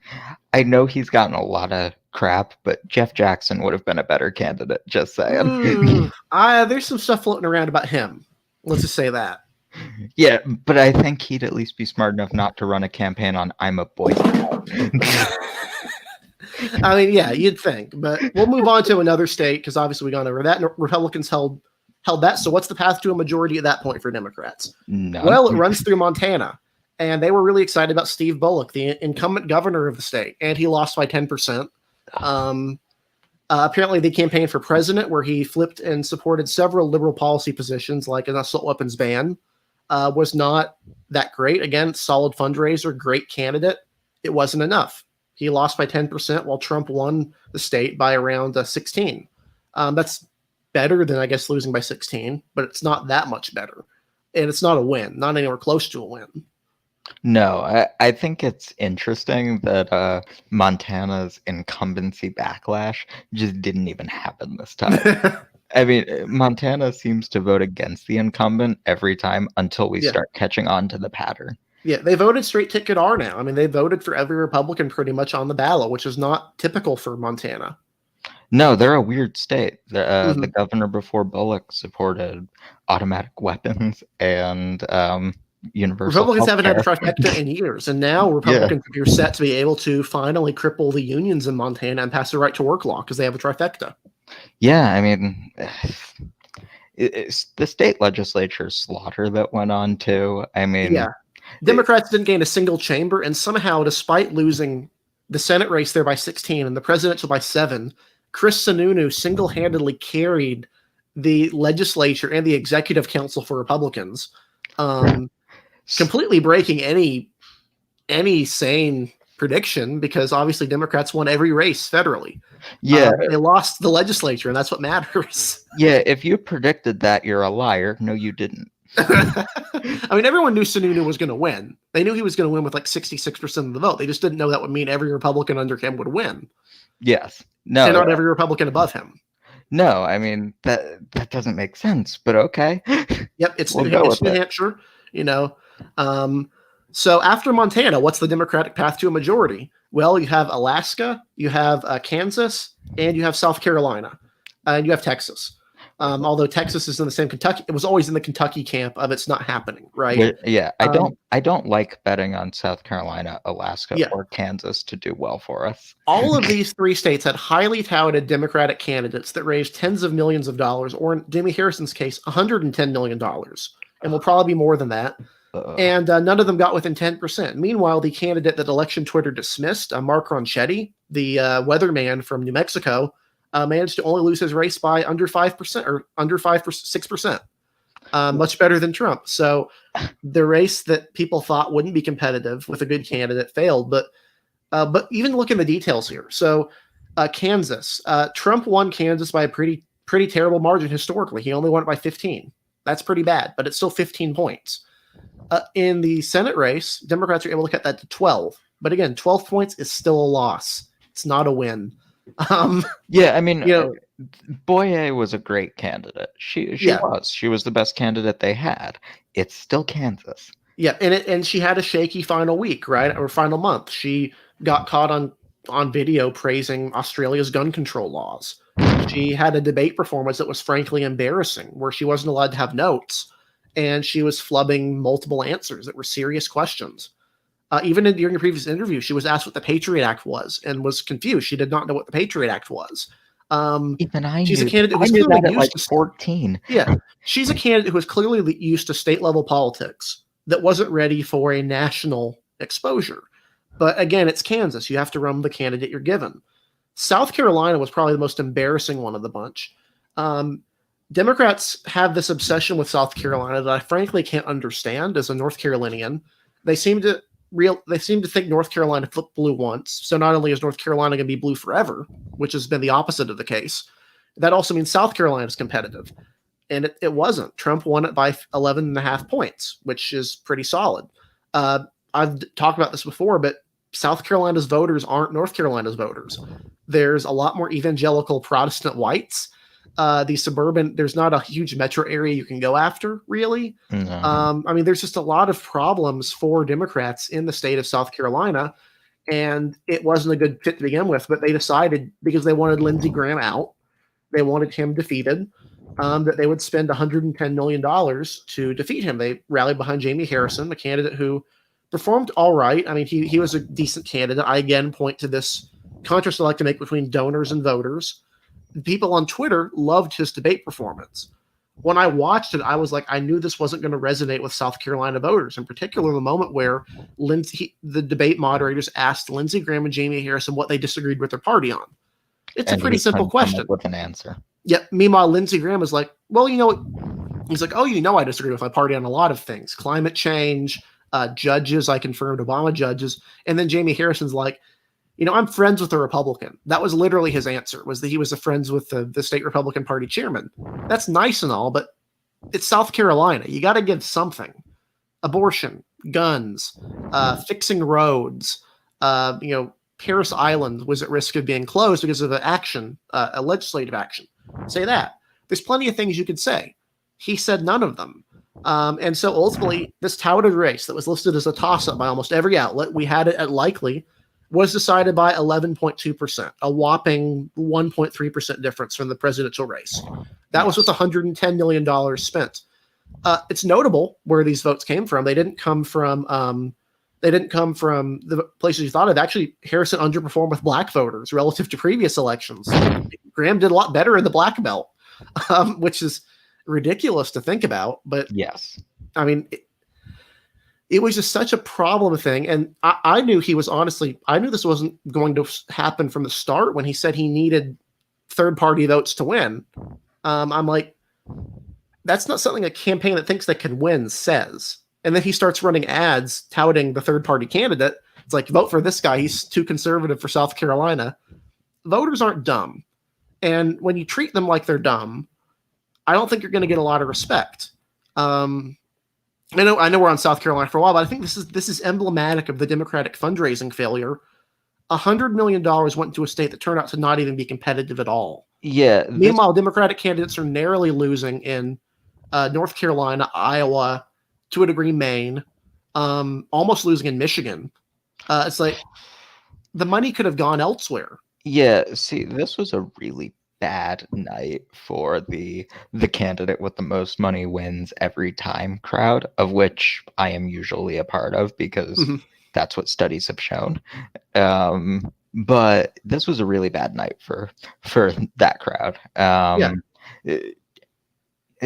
I know he's gotten a lot of crap, but Jeff Jackson would have been a better candidate, just saying. There's some stuff floating around about him. Let's just say that. Yeah, but I think he'd at least be smart enough not to run a campaign on "I'm a Boy Scout." I mean, yeah, you'd think, but we'll move on to another state because obviously we gone over that. Republicans held that. So what's the path to a majority at that point for Democrats? None. Well, it runs through Montana, and they were really excited about Steve Bullock, the incumbent governor of the state, and he lost by 10%. Apparently, they campaigned for president, where he flipped and supported several liberal policy positions, like an assault weapons ban. Was not that great. Again, solid fundraiser, great candidate. It wasn't enough. He lost by 10%, while Trump won the state by around 16. That's better than, I guess, losing by 16, but it's not that much better. And it's not a win, not anywhere close to a win. No, I think it's interesting that Montana's incumbency backlash just didn't even happen this time. I mean, Montana seems to vote against the incumbent every time until we Yeah. start catching on to the pattern. Yeah, they voted straight ticket R now. I mean, they voted for every Republican pretty much on the ballot, which is not typical for Montana. No, they're a weird state. The Mhm. governor before Bullock supported automatic weapons and universal Republicans health haven't had a care. trifecta in years, and now Yeah. Republicans appear set to be able to finally cripple the unions in Montana and pass the right to work law because they have a trifecta. Yeah, I mean, it's the state legislature slaughter that went on too. I mean, Yeah. Democrats didn't gain a single chamber, and somehow, despite losing the Senate race there by 16 and the presidential by 7, Chris Sununu single-handedly carried the legislature and the executive council for Republicans, completely breaking any sane prediction because obviously Democrats won every race federally. yeah, They lost the legislature, and that's what matters. yeah. If you predicted that, you're a liar. No, you didn't. I mean, everyone knew Sununu was going to win. They knew he was going to win with like 66% of the vote. They just didn't know that would mean every Republican under him would win. Yes. And No. not every Republican above him. No. I mean that doesn't make sense. But okay. Yep, it's We'll New, go it's with New it. Hampshire, you know. So after Montana, what's the Democratic path to a majority? Well, you have Alaska, you have Kansas, and you have South Carolina, and you have Texas. Although Texas is in the same Kentucky, it was always in the Kentucky camp of it's not happening, right? Yeah, I don't like betting on South Carolina, Alaska, Yeah. or Kansas to do well for us. All of these three states had highly touted Democratic candidates that raised tens of millions of dollars, or in Jamie Harrison's case, $110 million, and will probably be more than that. And none of them got within 10%. Meanwhile, the candidate that election Twitter dismissed, Mark Ronchetti, the weatherman from New Mexico, managed to only lose his race by under 5% or under 6%. Much better than Trump. So the race that people thought wouldn't be competitive with a good candidate failed. But even look in the details here. So Kansas, Trump won Kansas by a pretty terrible margin historically. He only won it by 15. That's pretty bad, but it's still 15 points. In the Senate race, Democrats are able to cut that to 12. But again, 12 points is still a loss. It's not a win. Yeah, I mean, Boye was a great candidate. She was the best candidate they had. It's still Kansas. Yeah, and she had a shaky final week, right, or final month. She got caught on video praising Australia's gun control laws. She had a debate performance that was frankly embarrassing, where she wasn't allowed to have notes, and she was flubbing multiple answers that were serious questions. Even during a previous interview, she was asked what the Patriot Act was and was confused. She did not know what the Patriot Act was. Even I she's knew, a candidate who's I knew clearly that at used like to 14. Yeah, she's a candidate who is clearly used to state level politics that wasn't ready for a national exposure. But again, it's Kansas. You have to run the candidate you're given. South Carolina was probably the most embarrassing one of the bunch. Democrats have this obsession with South Carolina that I frankly can't understand as a North Carolinian. They seem to think North Carolina flipped blue once. So not only is North Carolina going to be blue forever, which has been the opposite of the case, that also means South Carolina is competitive. And it wasn't. Trump won it by 11.5 points, which is pretty solid. I've talked about this before, but South Carolina's voters aren't North Carolina's voters. There's a lot more evangelical Protestant whites. There's not a huge metro area you can go after, really. No. I mean, there's just a lot of problems for Democrats in the state of South Carolina, and it wasn't a good fit to begin with, but they decided, because they wanted Lindsey Graham out, they wanted him defeated, that they would spend $110 million to defeat him. They rallied behind Jamie Harrison, the candidate who performed all right. I mean, he was a decent candidate. I again point to this contrast I like to make between donors and voters. People on Twitter loved his debate performance. When I watched it, I was like, I knew this wasn't going to resonate with South Carolina voters, in particular the moment where the debate moderators asked Lindsey Graham and Jamie Harrison what they disagreed with their party on. It's a pretty simple question. With an answer. Yeah. Meanwhile, Lindsey Graham is like, well, he's like, I disagree with my party on a lot of things. Climate change, judges, I confirmed Obama judges. And then Jamie Harrison's like, I'm friends with a Republican. That was literally his answer, was that he was friends with the state Republican Party chairman. That's nice and all, but it's South Carolina. You got to give something. Abortion, guns, fixing roads. Paris Island was at risk of being closed because of a legislative action. Say that. There's plenty of things you could say. He said none of them. And so ultimately, this touted race that was listed as a toss-up by almost every outlet, we had it at likely, was decided by 11.2%, a whopping 1.3% difference from the presidential race. That was with $110 million spent. It's notable where these votes came from. They didn't come from the places you thought of. Actually, Harrison underperformed with black voters relative to previous elections. Graham did a lot better in the black belt, which is ridiculous to think about. But yes, I mean, it was just such a problem thing. And I knew I knew this wasn't going to happen from the start when he said he needed third-party votes to win. I'm like, that's not something a campaign that thinks they can win says. And then he starts running ads touting the third-party candidate. It's like, vote for this guy. He's too conservative for South Carolina. Voters aren't dumb. And when you treat them like they're dumb, I don't think you're going to get a lot of respect. I know we're on South Carolina for a while, but I think this is emblematic of the Democratic fundraising failure. $100 million went into a state that turned out to not even be competitive at all. Yeah. Meanwhile, Democratic candidates are narrowly losing in North Carolina, Iowa, to a degree, Maine, almost losing in Michigan. It's like the money could have gone elsewhere. Yeah. See, this was a really bad night for the candidate with the most money wins every time crowd, of which I am usually a part of because that's what studies have shown. But this was a really bad night for that crowd.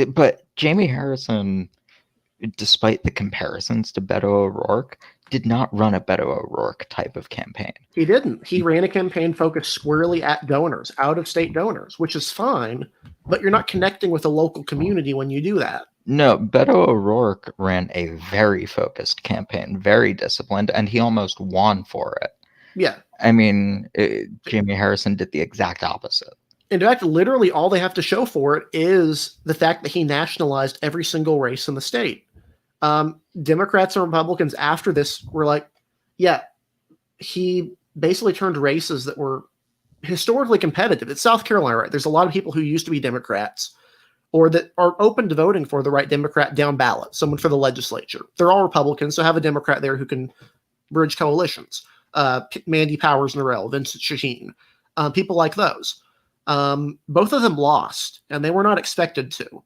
But Jamie Harrison, despite the comparisons to Beto O'Rourke, did not run a Beto O'Rourke type of campaign. He didn't. He ran a campaign focused squarely at donors, out-of-state donors, which is fine, but you're not connecting with the local community when you do that. No, Beto O'Rourke ran a very focused campaign, very disciplined, and he almost won for it. Yeah. I mean, Jamie Harrison did the exact opposite. In fact, literally all they have to show for it is the fact that he nationalized every single race in the state. Democrats and Republicans after this were like, yeah, he basically turned races that were historically competitive. It's South Carolina, right? There's a lot of people who used to be Democrats or that are open to voting for the right Democrat down ballot, someone for the legislature. They're all Republicans, so have a Democrat there who can bridge coalitions. Mandy Powers-Norrell, Vincent Shaheen, people like those. Both of them lost, and they were not expected to.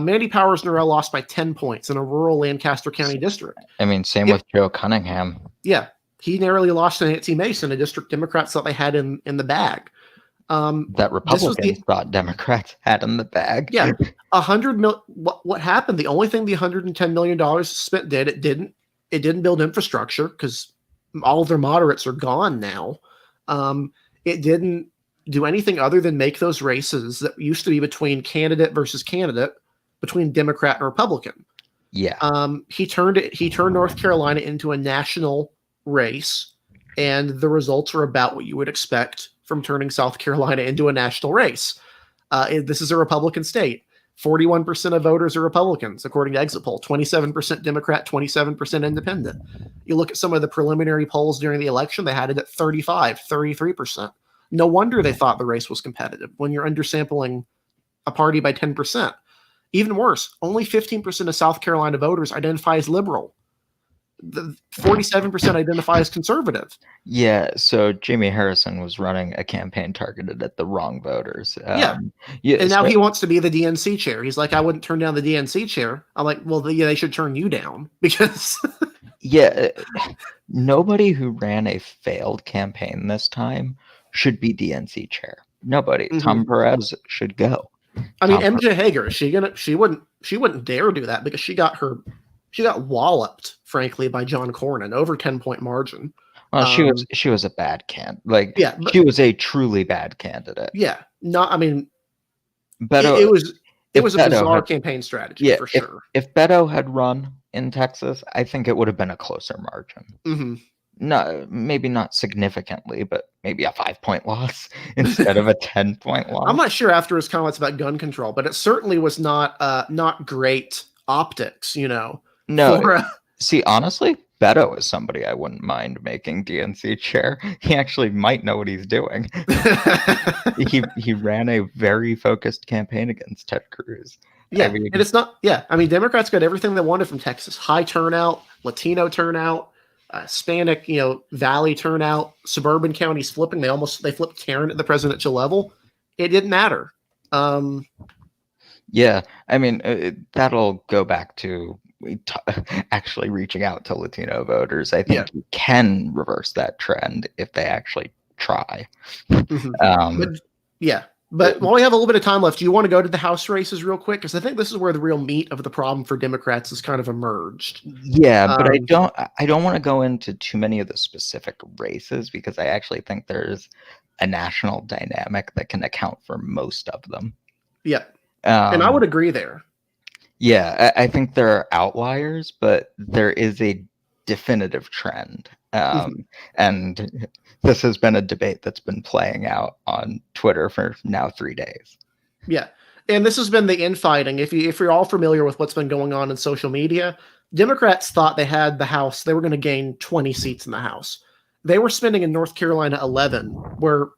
Mandy Powers-Norrell lost by 10 points in a rural Lancaster County district. I mean, same with Joe Cunningham. Yeah. He narrowly lost to Nancy Mason, a district Democrats thought they had in the bag. That Republicans thought Democrats had in the bag. Yeah. What happened? The only thing the $110 million spent did, it didn't build infrastructure because all of their moderates are gone now. It didn't do anything other than make those races that used to be between candidate versus candidate, between Democrat and Republican. Yeah. He turned North Carolina into a national race, and the results are about what you would expect from turning South Carolina into a national race. This is a Republican state. 41% of voters are Republicans, according to exit poll. 27% Democrat, 27% independent. You look at some of the preliminary polls during the election, they had it at 35, 33%. No wonder they thought the race was competitive when you're undersampling a party by 10%. Even worse, only 15% of South Carolina voters identify as liberal. The 47% identify as conservative. Yeah, so Jamie Harrison was running a campaign targeted at the wrong voters. And now he wants to be the DNC chair. He's like, I wouldn't turn down the DNC chair. I'm like, well, they should turn you down because... Yeah, nobody who ran a failed campaign this time should be DNC chair. Nobody. Mm-hmm. Tom Perez should go. I mean, MJ Hager, she wouldn't dare do that because she got walloped, frankly, by John Cornyn over 10-point margin. Well, she was a bad candidate. She was a truly bad candidate. Yeah, Beto, it was a bizarre campaign strategy for sure. If Beto had run in Texas, I think it would have been a closer margin. Mm-hmm. No, maybe not significantly, but maybe a 5-point loss instead of a 10-point loss. I'm not sure after his comments about gun control, but it certainly was not great optics, No. See, honestly, Beto is somebody I wouldn't mind making DNC chair. He actually might know what he's doing. He ran a very focused campaign against Ted Cruz. Yeah, I mean, and it's not. Yeah, I mean, Democrats got everything they wanted from Texas: high turnout, Latino turnout, Hispanic, Valley turnout, suburban counties flipping. They flipped Karen at the presidential level. It didn't matter. Yeah, I mean, that'll go back to actually reaching out to Latino voters. I think you can reverse that trend if they actually try. But while we have a little bit of time left, do you want to go to the House races real quick? Because I think this is where the real meat of the problem for Democrats has kind of emerged. Yeah, but I don't want to go into too many of the specific races because I actually think there's a national dynamic that can account for most of them. Yeah. And I would agree there. Yeah, I think there are outliers, but there is a definitive trend. And this has been a debate that's been playing out on Twitter for now 3 days. Yeah. And this has been the infighting. If you're all familiar with what's been going on in social media, Democrats thought they had the House. They were going to gain 20 seats in the House. They were spending in North Carolina 11, where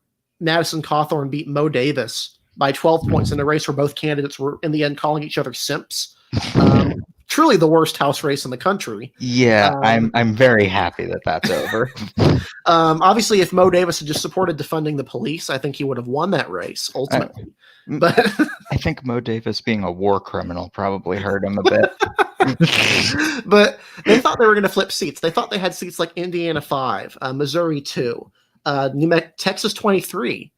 Madison Cawthorn beat Mo Davis by 12 points in a race where both candidates were in the end calling each other simps. Truly the worst House race in the country. Yeah, I'm very happy that that's over. Obviously, if Mo Davis had just supported defunding the police, I think he would have won that race ultimately. But I think Mo Davis being a war criminal probably hurt him a bit. But they thought they were going to flip seats. They thought they had seats like Indiana 5, Missouri 2, Texas 23.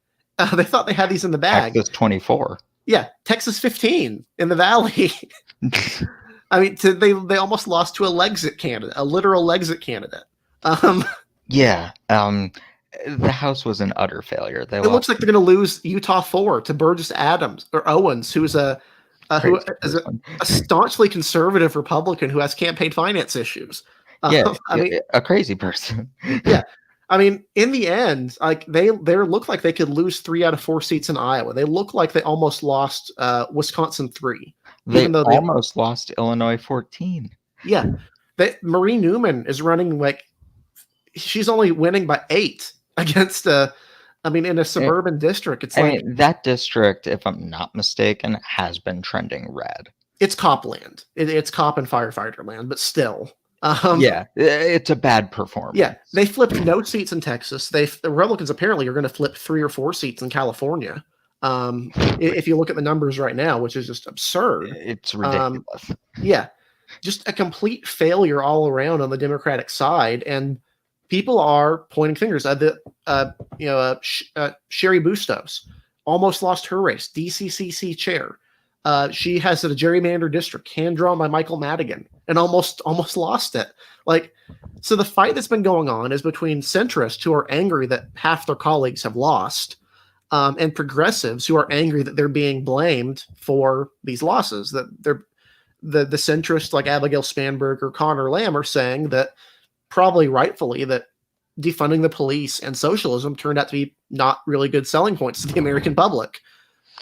They thought they had these in the bag. Texas 24. Yeah, Texas 15 in the Valley. I mean, they almost lost to a Lexit candidate, a literal Lexit candidate. Yeah, the House was an utter failure. It looks like they're going to lose Utah 4 to Burgess Owens, who is a staunchly conservative Republican who has campaign finance issues. A crazy person. Yeah. I mean, in the end, like they look like they could lose 3 out of 4 seats in Iowa. They look like they almost lost Wisconsin 3. They almost lost Illinois 14. Yeah. Marie Newman is running she's only winning by 8 against in a suburban district. It's that district, if I'm not mistaken, has been trending red. It's cop land. It's cop and firefighter land, but still. It's a bad performance. Yeah, they flipped no seats in Texas. The Republicans apparently are going to flip 3 or 4 seats in California. If you look at the numbers right now, which is just absurd. It's ridiculous. Just a complete failure all around on the Democratic side, and people are pointing fingers. Sherry Bustos almost lost her race, DCCC chair. She has a gerrymandered district, hand drawn by Michael Madigan, and almost lost it. So the fight that's been going on is between centrists who are angry that half their colleagues have lost, and progressives who are angry that they're being blamed for these losses. That the centrists like Abigail Spanberg or Connor Lamb are saying that, probably rightfully, that defunding the police and socialism turned out to be not really good selling points to the American public.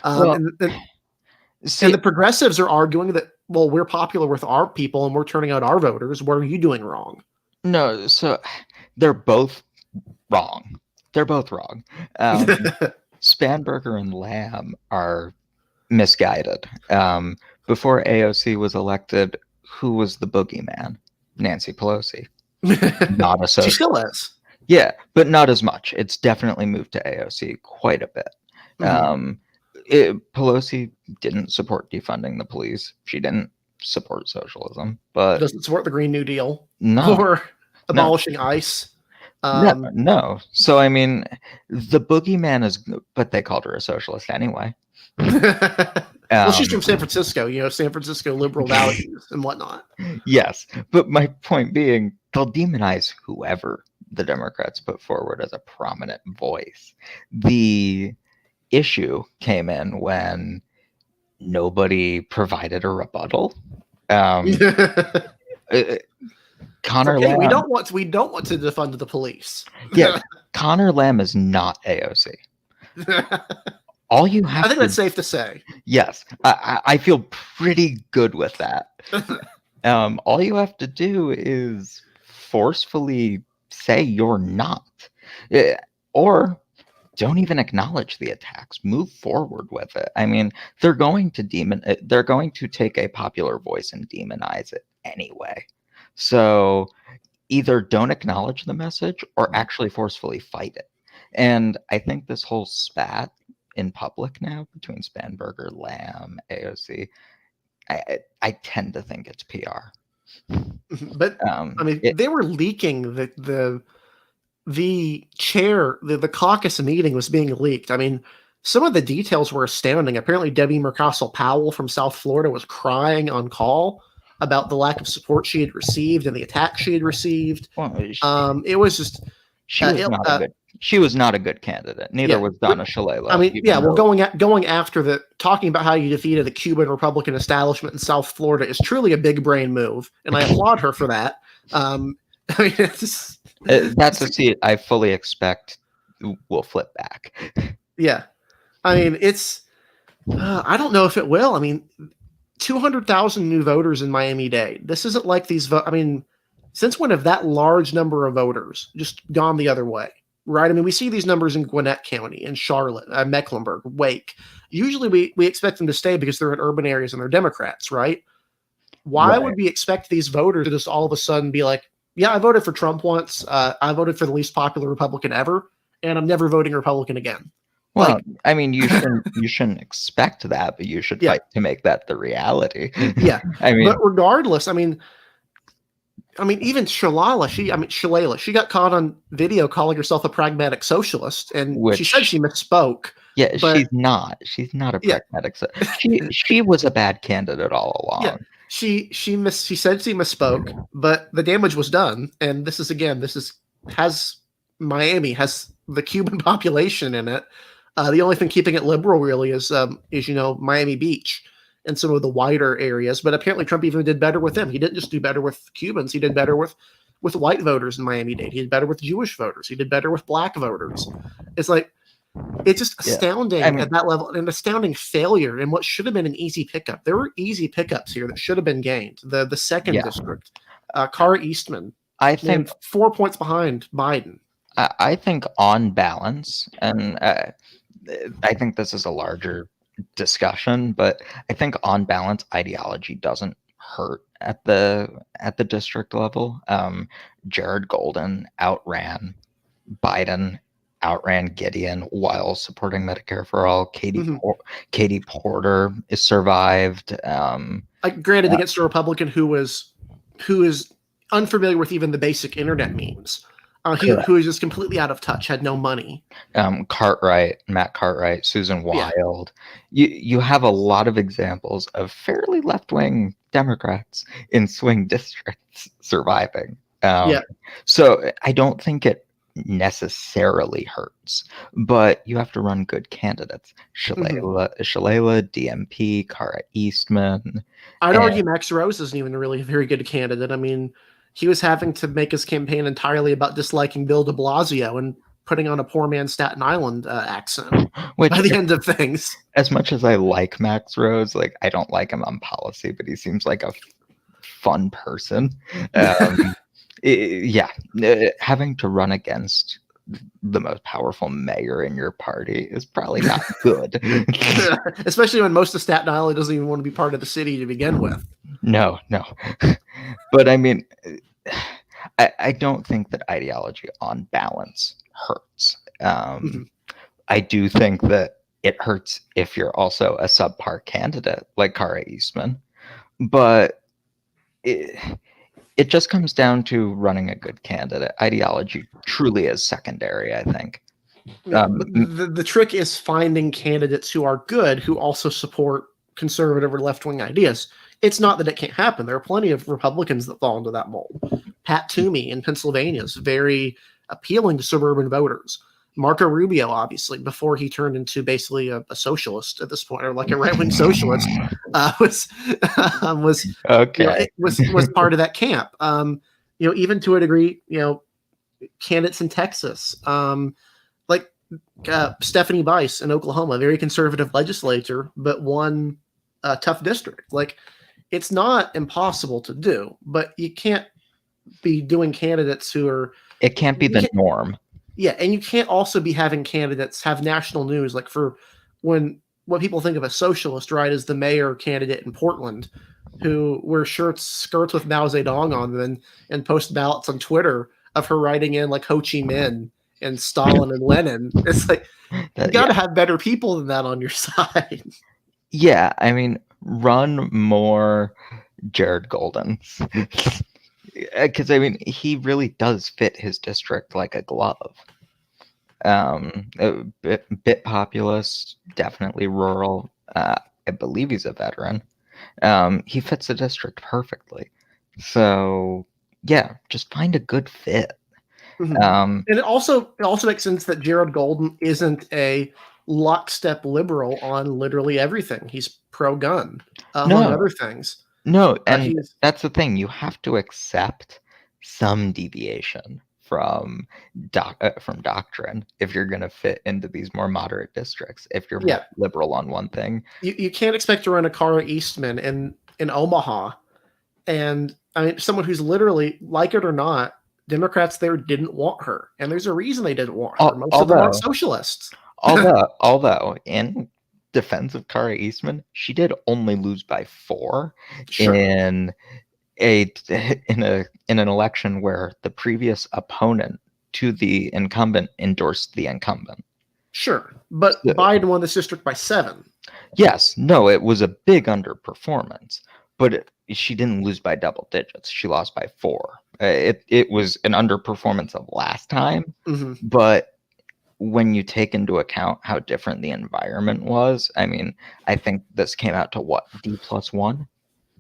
And the progressives are arguing that, well, we're popular with our people and we're turning out our voters. What are you doing wrong? No, so they're both wrong. Spanberger and Lamb are misguided. Before AOC was elected, who was the boogeyman? Nancy Pelosi. Not a socialist. She still is. Yeah, but not as much. It's definitely moved to AOC quite a bit. Pelosi didn't support defunding the police. She didn't support socialism, but doesn't support the Green New Deal. No, or abolishing ICE. No. So I mean, the boogeyman is, but they called her a socialist anyway. Well, she's from San Francisco. San Francisco liberal values and whatnot. Yes, but my point being, they'll demonize whoever the Democrats put forward as a prominent voice. The issue came in when nobody provided a rebuttal. Connor Lamb. We don't want to defund the police. Yeah, Connor Lamb is not AOC. All you have. I think that's safe to say. Yes, I feel pretty good with that. All you have to do is forcefully say you're not. Eh, or don't even acknowledge the attacks. Move forward with it. I mean, they're going to take a popular voice and demonize it anyway. So either don't acknowledge the message or actually forcefully fight it. And I think this whole spat in public now between Spanberger, Lamb, AOC, I tend to think it's PR. But I mean, they were leaking the chair, the caucus meeting was being leaked. I mean, some of the details were astounding. Apparently, Debbie Mercosal Powell from South Florida was crying on call about the lack of support she had received and the attack she had received. Well, it was just she was not a good candidate. Neither was Donna Shalala. I mean, well, going after talking about how you defeated the Cuban Republican establishment in South Florida is truly a big brain move, and I applaud her for that. I mean, that's a seat I fully expect will flip back. Yeah, I mean, it's I don't know if it will. I mean, 200,000 new voters in Miami-Dade. This isn't like these. I mean, since when have that large number of voters just gone the other way? Right. I mean, we see these numbers in Gwinnett County, in Charlotte, Mecklenburg, Wake. Usually we expect them to stay because they're in urban areas and they're Democrats, right? Why would we expect these voters to just all of a sudden be like, yeah, I voted for Trump once. I voted for the least popular Republican ever, and I'm never voting Republican again. Well, I mean, you shouldn't expect that, but you should fight to make that the reality. Yeah. But regardless, I mean, even Shalala, she got caught on video calling herself a pragmatic socialist, and she said she misspoke. Yeah, she's not. She's not a pragmatic. She was a bad candidate all along. Yeah, she said she misspoke, but the damage was done. And Miami has the Cuban population in it. The only thing keeping it liberal really is Miami Beach and some of the wider areas. But apparently Trump even did better with them. He didn't just do better with Cubans. He did better with white voters in Miami-Dade. He did better with Jewish voters. He did better with black voters. It's like, it's just astounding at that level, an astounding failure in what should have been an easy pickup. There were easy pickups here that should have been gained. The second district, Cara Eastman, I think 4 points behind Biden. I think on balance, and I think this is a larger discussion, but I think on balance, ideology doesn't hurt at the district level. Jared Golden outran Biden, outran Gideon while supporting Medicare for All. Katie Porter is survived. Granted, against a Republican who is unfamiliar with even the basic internet memes. Who is just completely out of touch, had no money. Matt Cartwright, Susan Wild. You have a lot of examples of fairly left-wing Democrats in swing districts surviving. So I don't think it necessarily hurts, but you have to run good candidates. Shalala, DMP, Cara Eastman. I'd argue Max Rose isn't even really a very good candidate. I mean, he was having to make his campaign entirely about disliking Bill de Blasio and putting on a poor man's Staten Island accent by the end of things. As much as I like Max Rose, I don't like him on policy, but he seems like a fun person. Having to run against the most powerful mayor in your party is probably not good. Especially when most of Staten Island doesn't even want to be part of the city to begin with. No. But I mean, I don't think that ideology on balance hurts. I do think that it hurts if you're also a subpar candidate like Cara Eastman. But it just comes down to running a good candidate. Ideology truly is secondary, I think. The trick is finding candidates who are good, who also support conservative or left-wing ideas. It's not that it can't happen. There are plenty of Republicans that fall into that mold. Pat Toomey in Pennsylvania is very appealing to suburban voters. Marco Rubio, obviously, before he turned into basically a socialist at this point, or like a right-wing socialist, was part of that camp. Even to a degree, candidates in Texas, like Stephanie Bice in Oklahoma, very conservative legislator, but won a tough district. It's not impossible to do, but you can't be doing candidates who are. It can't be the norm. Yeah, and you can't also be having candidates have national news. Like for when what people think of a socialist, right, is the mayor candidate in Portland who wear skirts with Mao Zedong on them and post ballots on Twitter of her writing in like Ho Chi Minh and Stalin and Lenin. It's like you got to have better people than that on your side. Yeah, I mean, run more Jared Goldens. Because I mean, he really does fit his district like a glove. A bit populous, definitely rural. I believe he's a veteran. He fits the district perfectly. So yeah, just find a good fit. And it also makes sense that Jared Golden isn't a lockstep liberal on literally everything. He's pro-gun, among other things. No, and that's the thing. You have to accept some deviation from doctrine if you're going to fit into these more moderate districts. If you're more liberal on one thing, you can't expect to run a Cara Eastman in Omaha, and I mean someone who's literally, like it or not, Democrats there didn't want her, and there's a reason they didn't want her. Most of them aren't socialists. although in defense of Cara Eastman, she did only lose by 4 in an election where the previous opponent to the incumbent endorsed the incumbent. Sure, but Biden won this district by 7. Yes, no, it was a big underperformance, but she didn't lose by double digits. She lost by 4. It was an underperformance of last time, but when you take into account how different the environment was, I mean, I think this came out to what, D+1?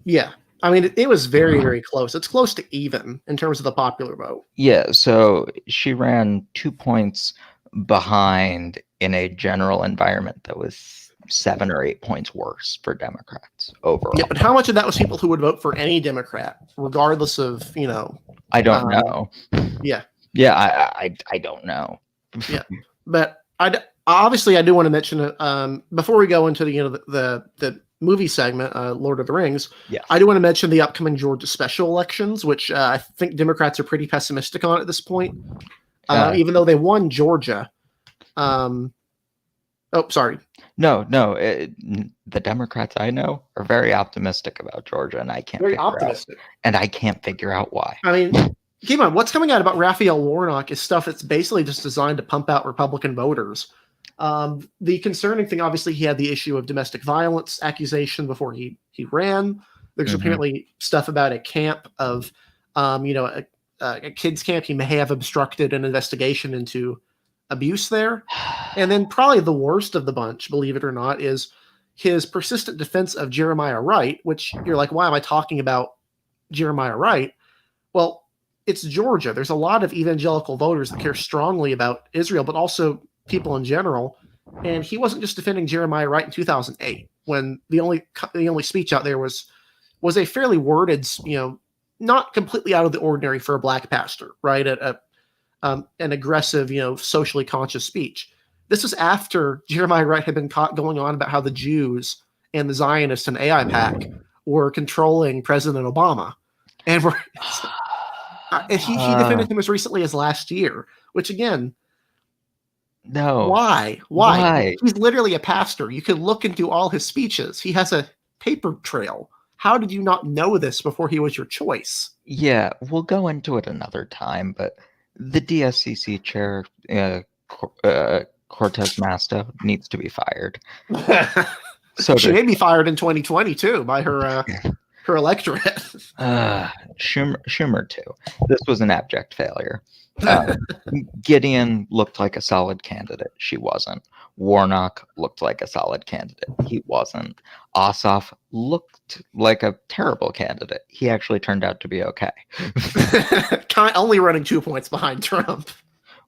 Yeah. I mean, it was very, very close. It's close to even in terms of the popular vote. Yeah, so she ran 2 points behind in a general environment that was 7 or 8 points worse for Democrats overall. Yeah, but how much of that was people who would vote for any Democrat, regardless of, you know? I don't know. Yeah. Yeah, I don't know. Yeah, but obviously I do want to mention before we go into the movie segment, Lord of the Rings. Yeah, I do want to mention the upcoming Georgia special elections, which I think Democrats are pretty pessimistic on at this point, even though they won Georgia. Oh, sorry. No. The Democrats I know are very optimistic about Georgia, and I can't figure out why. I mean, keep on. What's coming out about Raphael Warnock is stuff that's basically just designed to pump out Republican voters. The concerning thing, obviously, he had the issue of domestic violence accusation before he ran. There's apparently stuff about a camp of, a kids camp. He may have obstructed an investigation into abuse there. And then probably the worst of the bunch, believe it or not, is his persistent defense of Jeremiah Wright, which you're like, why am I talking about Jeremiah Wright? Well, it's Georgia. There's a lot of evangelical voters that care strongly about Israel, but also people in general. And he wasn't just defending Jeremiah Wright in 2008, when the only speech out there was a fairly worded, not completely out of the ordinary for a black pastor, right? An aggressive, socially conscious speech. This was after Jeremiah Wright had been caught going on about how the Jews and the Zionists and AIPAC were controlling President Obama, and he defended him as recently as last year. Which again, no, why? He's literally a pastor. You can look into all his speeches. He has a paper trail. How did you not know this before he was your choice? Yeah, we'll go into it another time, but the DSCC chair, Cortez Masta, needs to be fired. So she may be fired in 2022 by her electorate. Schumer too. This was an abject failure. Gideon looked like a solid candidate. She wasn't. Warnock looked like a solid candidate. He wasn't. Ossoff looked like a terrible candidate. He actually turned out to be okay. Only running 2 points behind Trump.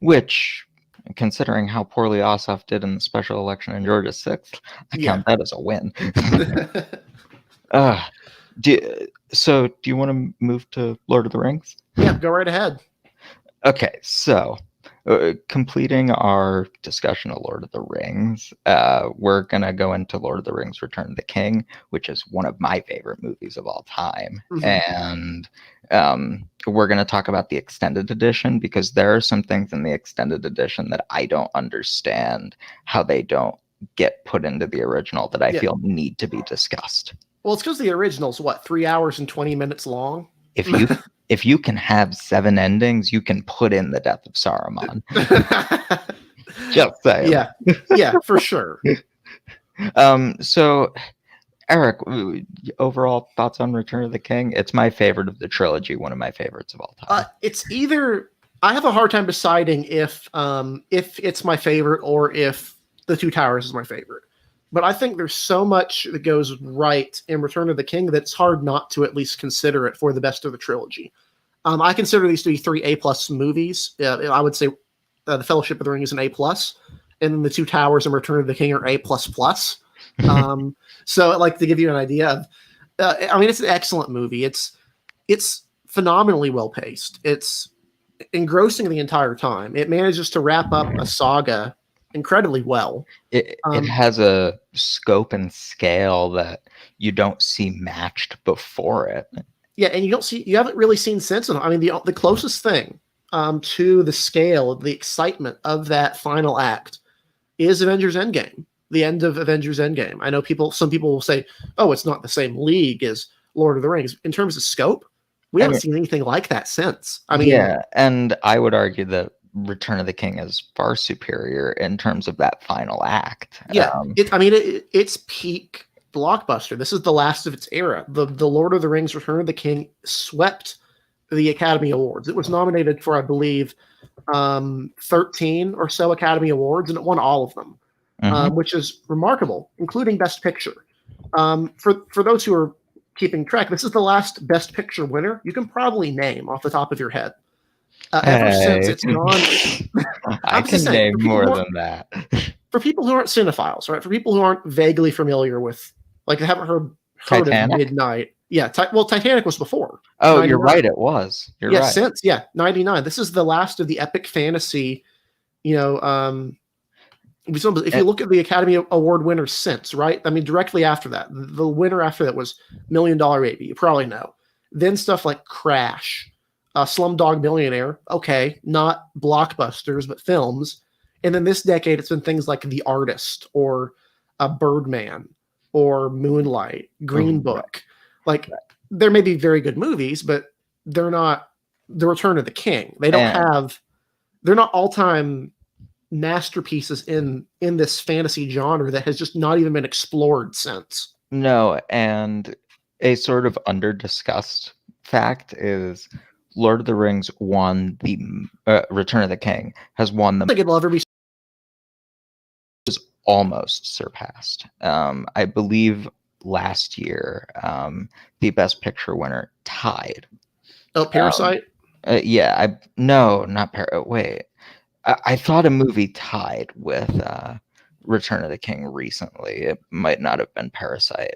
Which, considering how poorly Ossoff did in the special election in Georgia 6th, I count that as a win. So, do you want to move to Lord of the Rings? Yeah, go right ahead. Okay, so completing our discussion of Lord of the Rings, we're going to go into Lord of the Rings Return of the King, which is one of my favorite movies of all time. And we're going to talk about the extended edition, because there are some things in the extended edition that I don't understand how they don't get put into the original that I feel need to be discussed. Well, it's because the original's, 3 hours and 20 minutes long? If you can have 7 endings, you can put in the death of Saruman. Just saying. Yeah, for sure. So, Eric, overall thoughts on Return of the King? It's my favorite of the trilogy, one of my favorites of all time. It's either, I have a hard time deciding if it's my favorite or if The Two Towers is my favorite. But I think there's so much that goes right in Return of the King that it's hard not to at least consider it for the best of the trilogy. I consider these to be 3 A+ movies. I would say The Fellowship of the Ring is an A+, and then The Two Towers and Return of the King are A++. So, like, to give you an idea of, it's an excellent movie. It's phenomenally well paced. It's engrossing the entire time. It manages to wrap up a saga incredibly well. It has a scope and scale that you don't see matched before it. Yeah, and you haven't really seen since. I mean, the closest thing to the scale, the excitement of that final act is Avengers Endgame. The end of Avengers Endgame. I know some people will say, "Oh, it's not the same league as Lord of the Rings." In terms of scope, we haven't seen anything like that since. Yeah, and I would argue that Return of the King is far superior in terms of that final act. Yeah, it's peak blockbuster. This is the last of its era. The Lord of the Rings Return of the King swept the Academy Awards. It was nominated for, I believe, 13 or so Academy Awards, and it won all of them, which is remarkable, including Best Picture. For those who are keeping track, this is the last Best Picture winner you can probably name off the top of your head. Ever since it's gone, I can name more than that. For people who aren't cinephiles, right? For people who aren't vaguely familiar with, like, they haven't heard Titanic? of Midnight. Yeah, Titanic was before. Oh, 99. You're right. It was. You're right. Since 99. This is the last of the epic fantasy. If you look at the Academy Award winners since, right? I mean, directly after that, the winner after that was $1 Million Baby. You probably know. Then stuff like Crash, Slumdog Millionaire. Okay, not blockbusters, but films. And then this decade, it's been things like The Artist or Birdman or Moonlight, Green Book. Like, there may be very good movies, but they're not The Return of the King. They're not all-time masterpieces in this fantasy genre that has just not even been explored since. No, and a sort of under-discussed fact is Lord of the Rings won the Return of the King has won the. I think it'll ever be almost surpassed. I believe last year, the Best Picture winner tied. Oh, Parasite? Not Parasite. Wait, I thought a movie tied with Return of the King recently. It might not have been Parasite.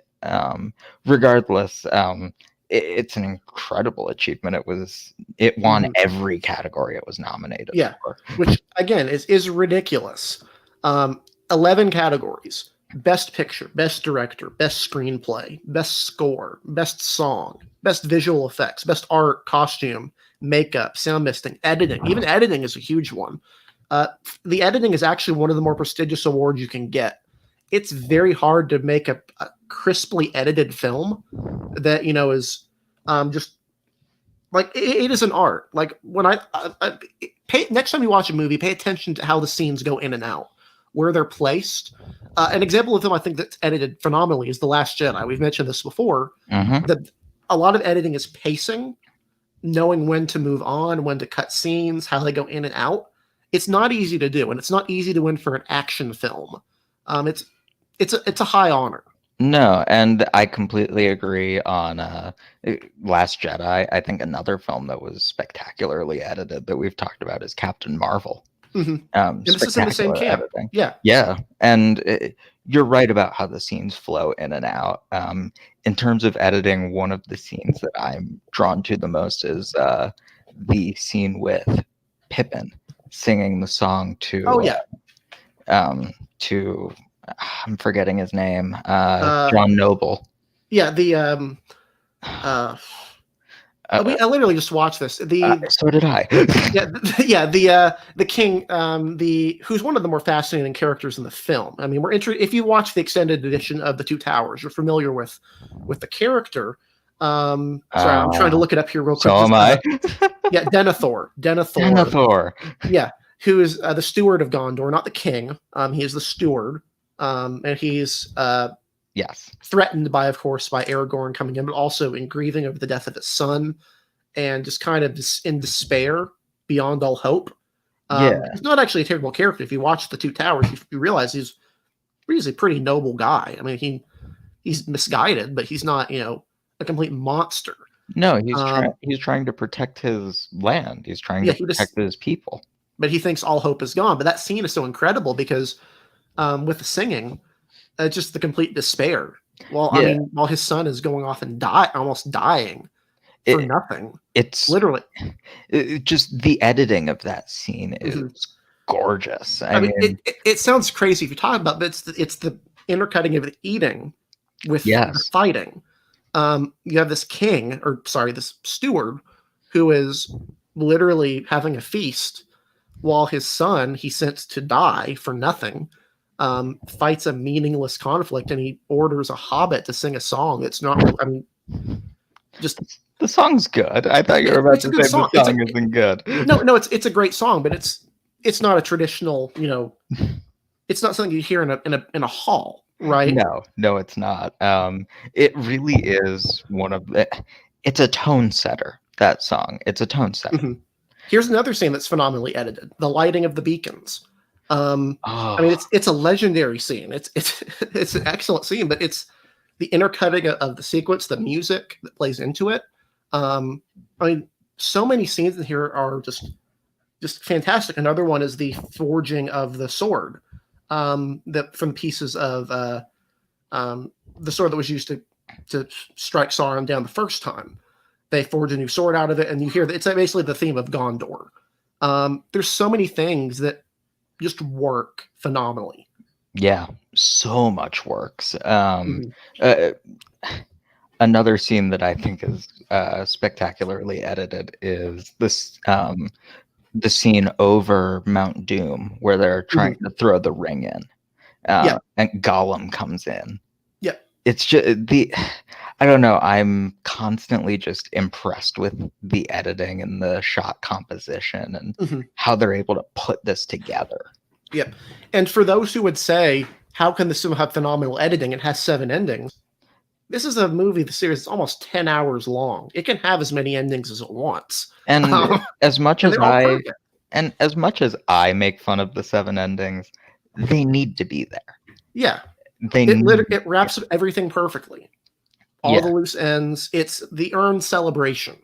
Regardless, it's an incredible achievement. It won every category it was nominated for. Which again is ridiculous. 11 categories: Best Picture, Best Director, Best Screenplay, Best Score, Best Song, Best Visual Effects, Best Art, Costume, Makeup, Sound Mixing, Editing. Even editing is a huge one. The editing is actually one of the more prestigious awards you can get. It's very hard to make a crisply edited film that is just like it is an art. Like, when next time you watch a movie, pay attention to how the scenes go in and out, where they're placed. An example of them I think that's edited phenomenally is The Last Jedi. We've mentioned this before. That a lot of editing is pacing, knowing when to move on, when to cut scenes, how they go in and out. It's not easy to do, and it's not easy to win for an action film. It's a high honor. No, and I completely agree on Last Jedi. I think another film that was spectacularly edited that we've talked about is Captain Marvel. And this is in the same camp. Editing. Yeah. And you're right about how the scenes flow in and out. In terms of editing, one of the scenes that I'm drawn to the most is the scene with Pippin singing the song Oh yeah. to I'm forgetting his name, Uh, John Noble. yeah. I literally just watched this. So did I. Yeah, the king, who's one of the more fascinating characters in the film. I mean, if you watch the extended edition of The Two Towers, you're familiar with the character. Sorry, I'm trying to look it up here real quick. So am I. Yeah, Denethor. Denethor. Yeah, who is the steward of Gondor, not the king. He is the steward, and he's Yes. threatened by, of course, by Aragorn coming in, but also in grieving over the death of his son, and just kind of in despair beyond all hope. He's not actually a terrible character. If you watch The Two Towers, you realize he's a pretty noble guy. I mean, he's misguided, but he's not, a complete monster. No, he's trying to protect his land. He's trying to protect his people. But he thinks all hope is gone. But that scene is so incredible because with the singing, just the complete despair. Well, I mean, while his son is going off and almost dying for nothing. It's literally just the editing of that scene is gorgeous. I mean, it sounds crazy if you talk about, but it's the intercutting of the eating with the fighting. You have this this steward who is literally having a feast while his son he sent to die for nothing fights a meaningless conflict, and he orders a hobbit to sing a song. It's not, I mean, just the song's good. I thought you were about to say the song isn't good. No, it's a great song, but it's not a traditional, it's not something you hear in a hall, right? No, it's not. It really is it's a tone setter. That song, it's a tone setter. Mm-hmm. Here's another scene that's phenomenally edited: the lighting of the beacons. I mean, it's a legendary scene. It's an excellent scene, but it's the intercutting of the sequence, the music that plays into it. I mean, so many scenes in here are just fantastic. Another one is the forging of the sword, from pieces of the sword that was used to strike Sauron down the first time. They forge a new sword out of it, and you hear that it's basically the theme of Gondor. There's so many things that just work phenomenally. Yeah, so much works. Another scene that I think is spectacularly edited is this the scene over Mount Doom where they're trying to throw the ring in, and Gollum comes in. Yeah, it's just I don't know. I'm constantly just impressed with the editing and the shot composition and how they're able to put this together. Yep. And for those who would say, how can this film have phenomenal editing? It has 7 endings. This is a movie, the series is almost 10 hours long. It can have as many endings as it wants. And as much as I make fun of the 7 endings, they need to be there. Yeah. It wraps up everything perfectly. All the loose ends. It's the earned celebration.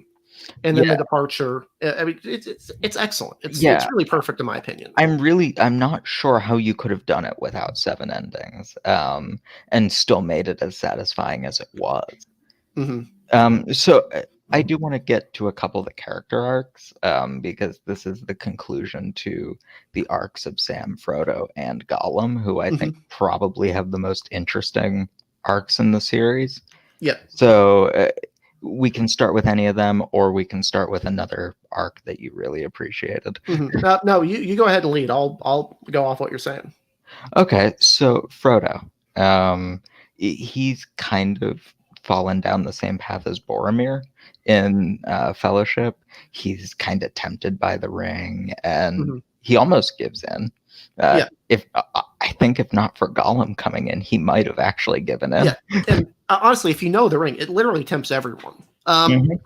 And then the departure. I mean, it's excellent. It's really perfect in my opinion. I'm not sure how you could have done it without 7 endings, and still made it as satisfying as it was. So I do want to get to a couple of the character arcs, because this is the conclusion to the arcs of Sam, Frodo, and Gollum, who I think probably have the most interesting arcs in the series. Yeah. So we can start with any of them, or we can start with another arc that you really appreciated. No, you go ahead and lead. I'll go off what you're saying. Okay, so Frodo, he's kind of fallen down the same path as Boromir in Fellowship. He's kind of tempted by the ring, and he almost gives in. If not for Gollum coming in, he might have actually given in. Yeah, and honestly, if you know the ring, it literally tempts everyone.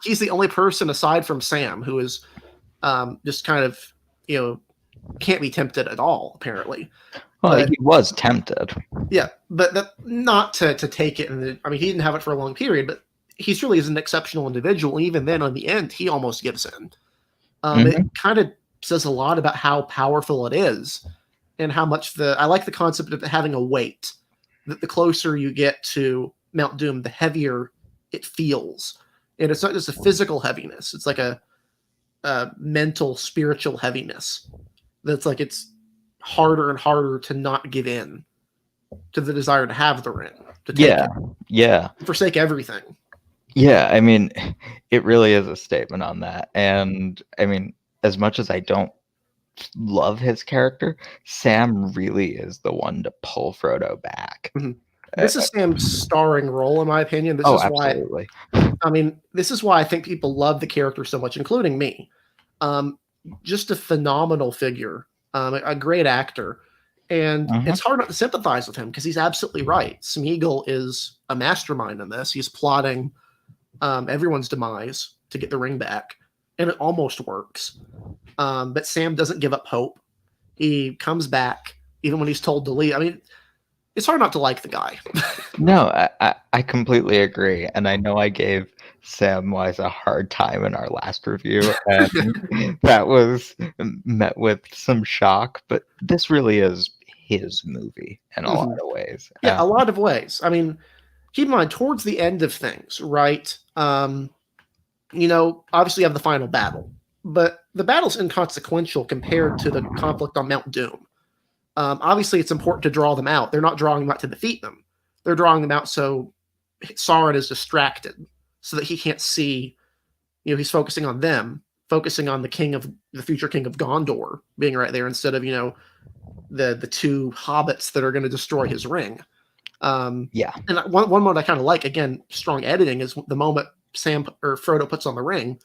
He's the only person aside from Sam who is just kind of can't be tempted at all, apparently. Well, he was tempted. Yeah, but not to take it. I mean, he didn't have it for a long period, but he really is an exceptional individual. Even then, on the end, he almost gives in. It kind of says a lot about how powerful it is, and how much I like the concept of it having a weight. That the closer you get to Mount Doom, the heavier it feels, and it's not just a physical heaviness; it's like a mental, spiritual heaviness. That's like it's harder and harder to not give in to the desire to have the ring, to take Yeah. it, Yeah. forsake everything. Yeah. I mean, it really is a statement on that. And I mean, as much as I don't love his character, Sam really is the one to pull Frodo back. Mhm. Uh, This is Sam's starring role, in my opinion. This oh, is why, absolutely. I mean, this is why I think people love the character so much, including me. Um, just a phenomenal figure, a great actor. And Mhm. it's hard not to sympathize with him because he's absolutely right. Smeagol is a mastermind in this. He's plotting everyone's demise to get the ring back, and it almost works. But Sam doesn't give up hope. He comes back even when he's told to leave. I mean, it's hard not to like the guy. No, I completely agree. And I know I gave Samwise a hard time in our last review, and that was met with some shock, but this really is his movie in a lot Mhm. of ways. Yeah, a lot of ways. I mean, keep in mind, towards the end of things, right? Obviously you have the final battle, but the battle's inconsequential compared to the conflict on Mount Doom. Obviously, it's important to draw them out. They're not drawing them out to defeat them. They're drawing them out so Sauron is distracted, so that he can't see. He's focusing on them, focusing on the future king of Gondor being right there instead of the two hobbits that are going to destroy his ring. Yeah. And one moment I kind of like, again, strong editing, is the moment Sam or Frodo puts on the ring.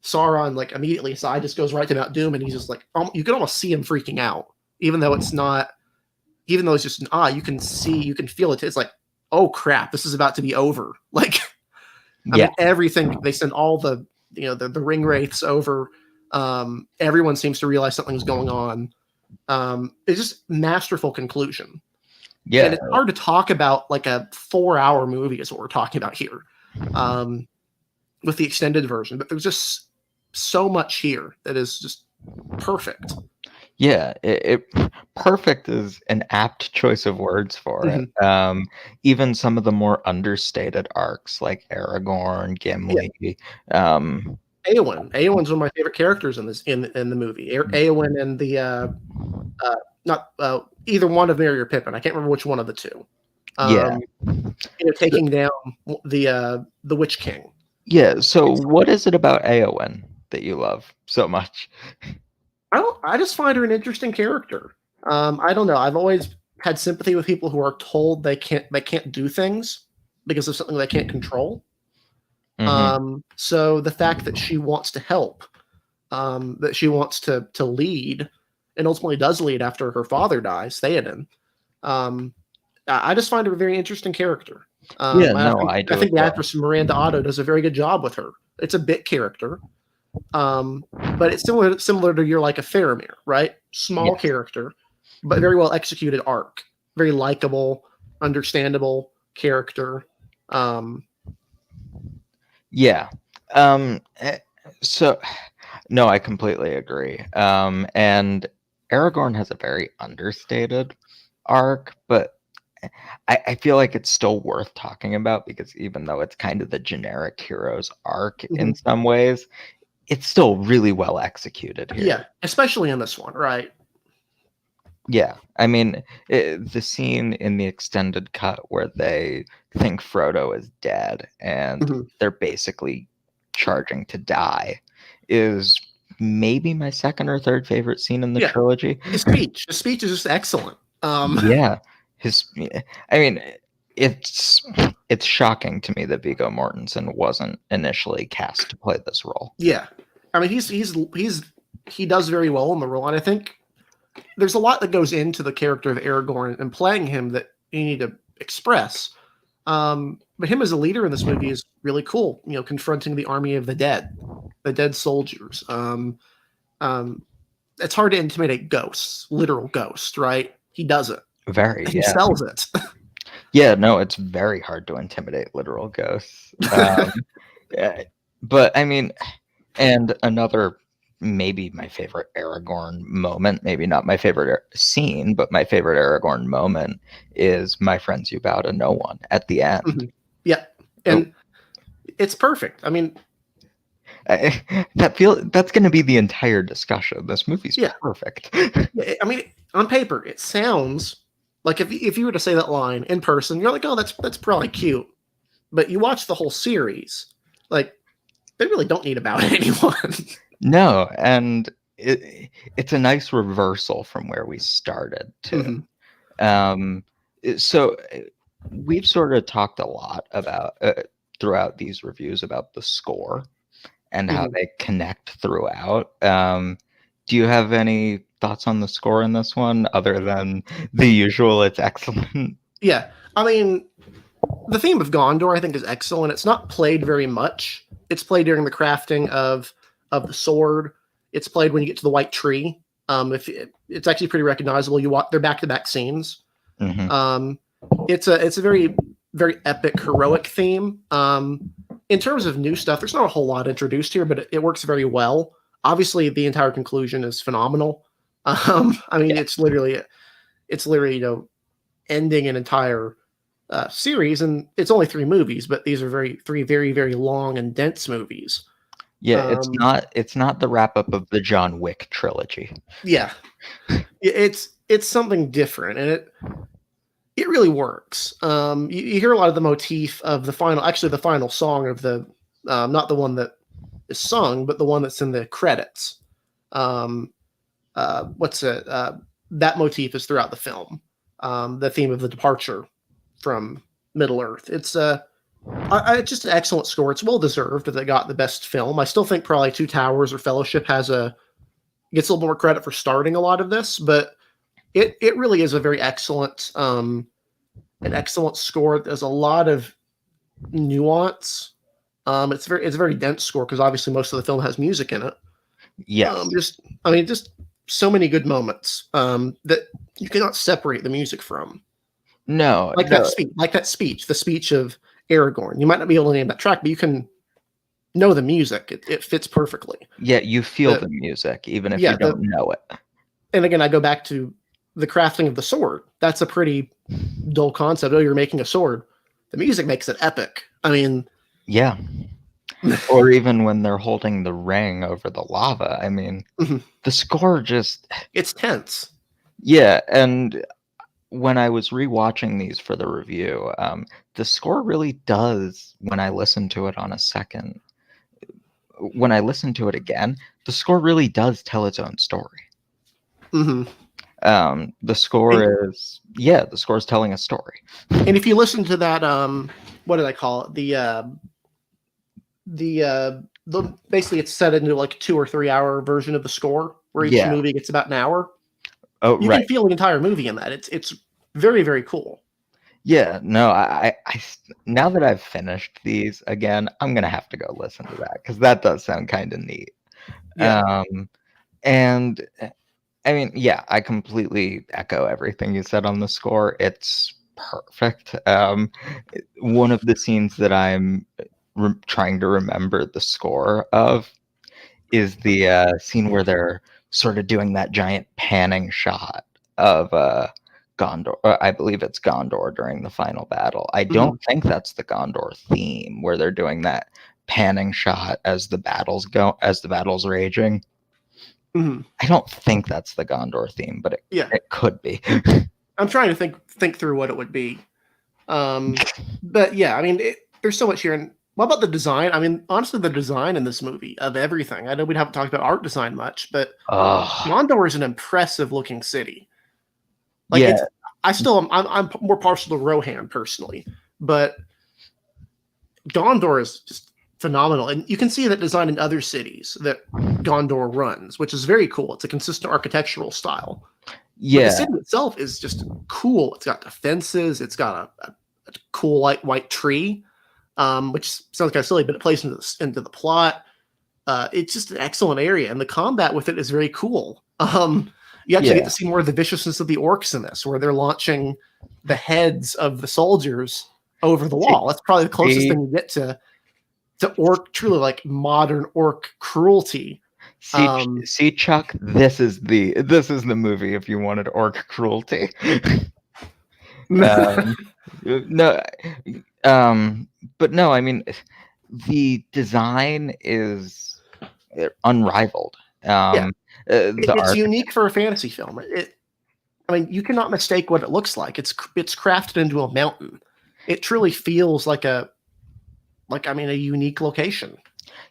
Sauron, like, immediately, his eye just goes right to Mount Doom, and he's just like, you can almost see him freaking out, even though it's not, even though it's just an eye, you can feel it. It's like, oh crap, this is about to be over. Like, I Yeah. mean, everything, they send all the ring wraiths over. Everyone seems to realize something's going on. It's just masterful conclusion. Yeah. And it's hard to talk about like a 4-hour movie is what we're talking about here, with the extended version. But there's just so much here that is just perfect. Yeah, perfect is an apt choice of words for it. Even some of the more understated arcs like Aragorn, Gimli, Eowyn's one of my favorite characters in the movie. Eowyn and the not either one of Merry or Pippin. I can't remember which one of the two. Yeah. Taking down the Witch King. Yeah, so what is it about Eowyn that you love so much? I just find her an interesting character. I don't know. I've always had sympathy with people who are told they can't do things because of something they can't control. So the fact that she wants to help, that she wants to lead, and ultimately does lead after her father dies, Theoden. I just find her a very interesting character. I think the actress Miranda Otto does a very good job with her. It's a bit character, but it's similar to like a Faramir, right? Small character, but very well executed arc. Very likable, understandable character. Yeah. So, no, I completely agree. And Aragorn has a very understated arc, but I feel like it's still worth talking about because even though it's kind of the generic hero's arc in some ways, it's still really well executed here. Yeah, especially in this one, right? Yeah, I mean, the scene in the extended cut where they think Frodo is dead and they're basically charging to die is maybe my second or third favorite scene in the trilogy. His speech is just excellent. Yeah, I mean, it's shocking to me that Viggo Mortensen wasn't initially cast to play this role. Yeah, I mean, he does very well in the role, and I think there's a lot that goes into the character of Aragorn and playing him that you need to express. But him as a leader in this movie is really cool. Confronting the army of the dead soldiers. It's hard to intimidate ghosts, literal ghosts, right? He does it. He sells it. Yeah, no, it's very hard to intimidate literal ghosts. But I mean, and another, maybe my favorite Aragorn moment, maybe not my favorite scene, but my favorite Aragorn moment is "My friends, you bow to no one" at the end. Yeah, and it's perfect. I mean, That's going to be the entire discussion. This movie's Yeah. perfect. Yeah, I mean, on paper, it sounds like if you were to say that line in person, you're like, oh, that's probably cute. But you watch the whole series, like they really don't need to bow to anyone. No, and it's a nice reversal from where we started too. Mhm. So we've sort of talked a lot about throughout these reviews about the score and how Mhm. they connect throughout. Do you have any thoughts on the score in this one other than the usual? It's excellent. Yeah, I mean, the theme of Gondor, I think, is excellent. It's not played very much. It's played during the crafting of the sword. It's played when you get to the white tree. If it's actually pretty recognizable, they're back to back scenes. Hmm. Um, it's a very very epic heroic theme. In terms of new stuff, there's not a whole lot introduced here, but it works very well. Obviously, the entire conclusion is phenomenal. I mean, Yeah. it's literally ending an entire series, and it's only 3 movies, but these are three very very long and dense movies. Yeah, Um, it's not the wrap up of the John Wick trilogy. yeah, it's something different, and it really works. You hear a lot of the motif of the final song of the not the one that is sung, but the one that's in the credits. Um, what's it? That motif is throughout the film. The theme of the departure from Middle Earth. It's just an excellent score. It's well deserved that they got the best film. I still think probably Two Towers or Fellowship gets a little more credit for starting a lot of this, but it really is a very excellent an excellent score. There's a lot of nuance. It's a very dense score because obviously most of the film has music in it. Yes. Just so many good moments that you cannot separate the music from. No, Like no. that speech, the speech of Aragorn. You might not be able to name that track, but you can know the music. It fits perfectly. Yeah, you feel The, the music even if yeah, you don't know it. and again, I go back to the crafting of the sword. That's a pretty dull concept. Oh, you're making a sword. The music makes it epic. I mean, Yeah. Or even when they're holding the ring over the lava. I mean, Mhm. the score just It's tense. yeah, and when I was rewatching these for the review, the score really does when I listen to it on a second. When I listen to it again, the score really does tell its own story. Hmm. The score the score is telling a story. And if you listen to that, what did I call it? The basically it's set into like a 2 or 3 hour version of the score where each Yeah. movie gets about an hour. Oh, You right. can feel the entire movie in that. It's very very cool. Yeah, no, now that I've finished these again, I'm gonna have to go listen to that because that does sound kind of neat. Yeah. And I mean, yeah, I completely echo everything you said on the score. It's perfect. One of the scenes that I'm trying to remember the score of is the scene where they're sort of doing that giant panning shot of Gondor. I believe it's Gondor during the final battle. I don't think that's the Gondor theme where they're doing that panning shot as the battle's raging. Mhm. I don't think that's the Gondor theme, but Yeah. it could be. I'm trying to think through what it would be. But yeah, I mean, there's so much here. And what about the design? I mean, honestly, the design in this movie of everything. I know we haven't talked about art design much, but Oh, Gondor is an impressive looking city. Like yeah, it's, I'm more partial to Rohan personally, but Gondor is just phenomenal, and you can see that design in other cities that Gondor runs, which is very cool. It's a consistent architectural style. But the yeah, city itself is just cool. It's got defenses. It's got a cool white tree, which sounds kind of silly, but it plays into the plot. It's just an excellent area, and the combat with it is very cool. You actually get yeah. to see more of the viciousness of the orcs in this, where they're launching the heads of the soldiers over the See, wall. That's probably the closest see, thing you get to truly like modern orc cruelty. see, Chuck. This is the movie if you wanted orc cruelty. Um, no, but no, I mean, the design is unrivaled. Yeah, The it's architect. unique for a fantasy film. I mean, you cannot mistake what it looks like. It's crafted into a mountain. It truly feels like a unique location,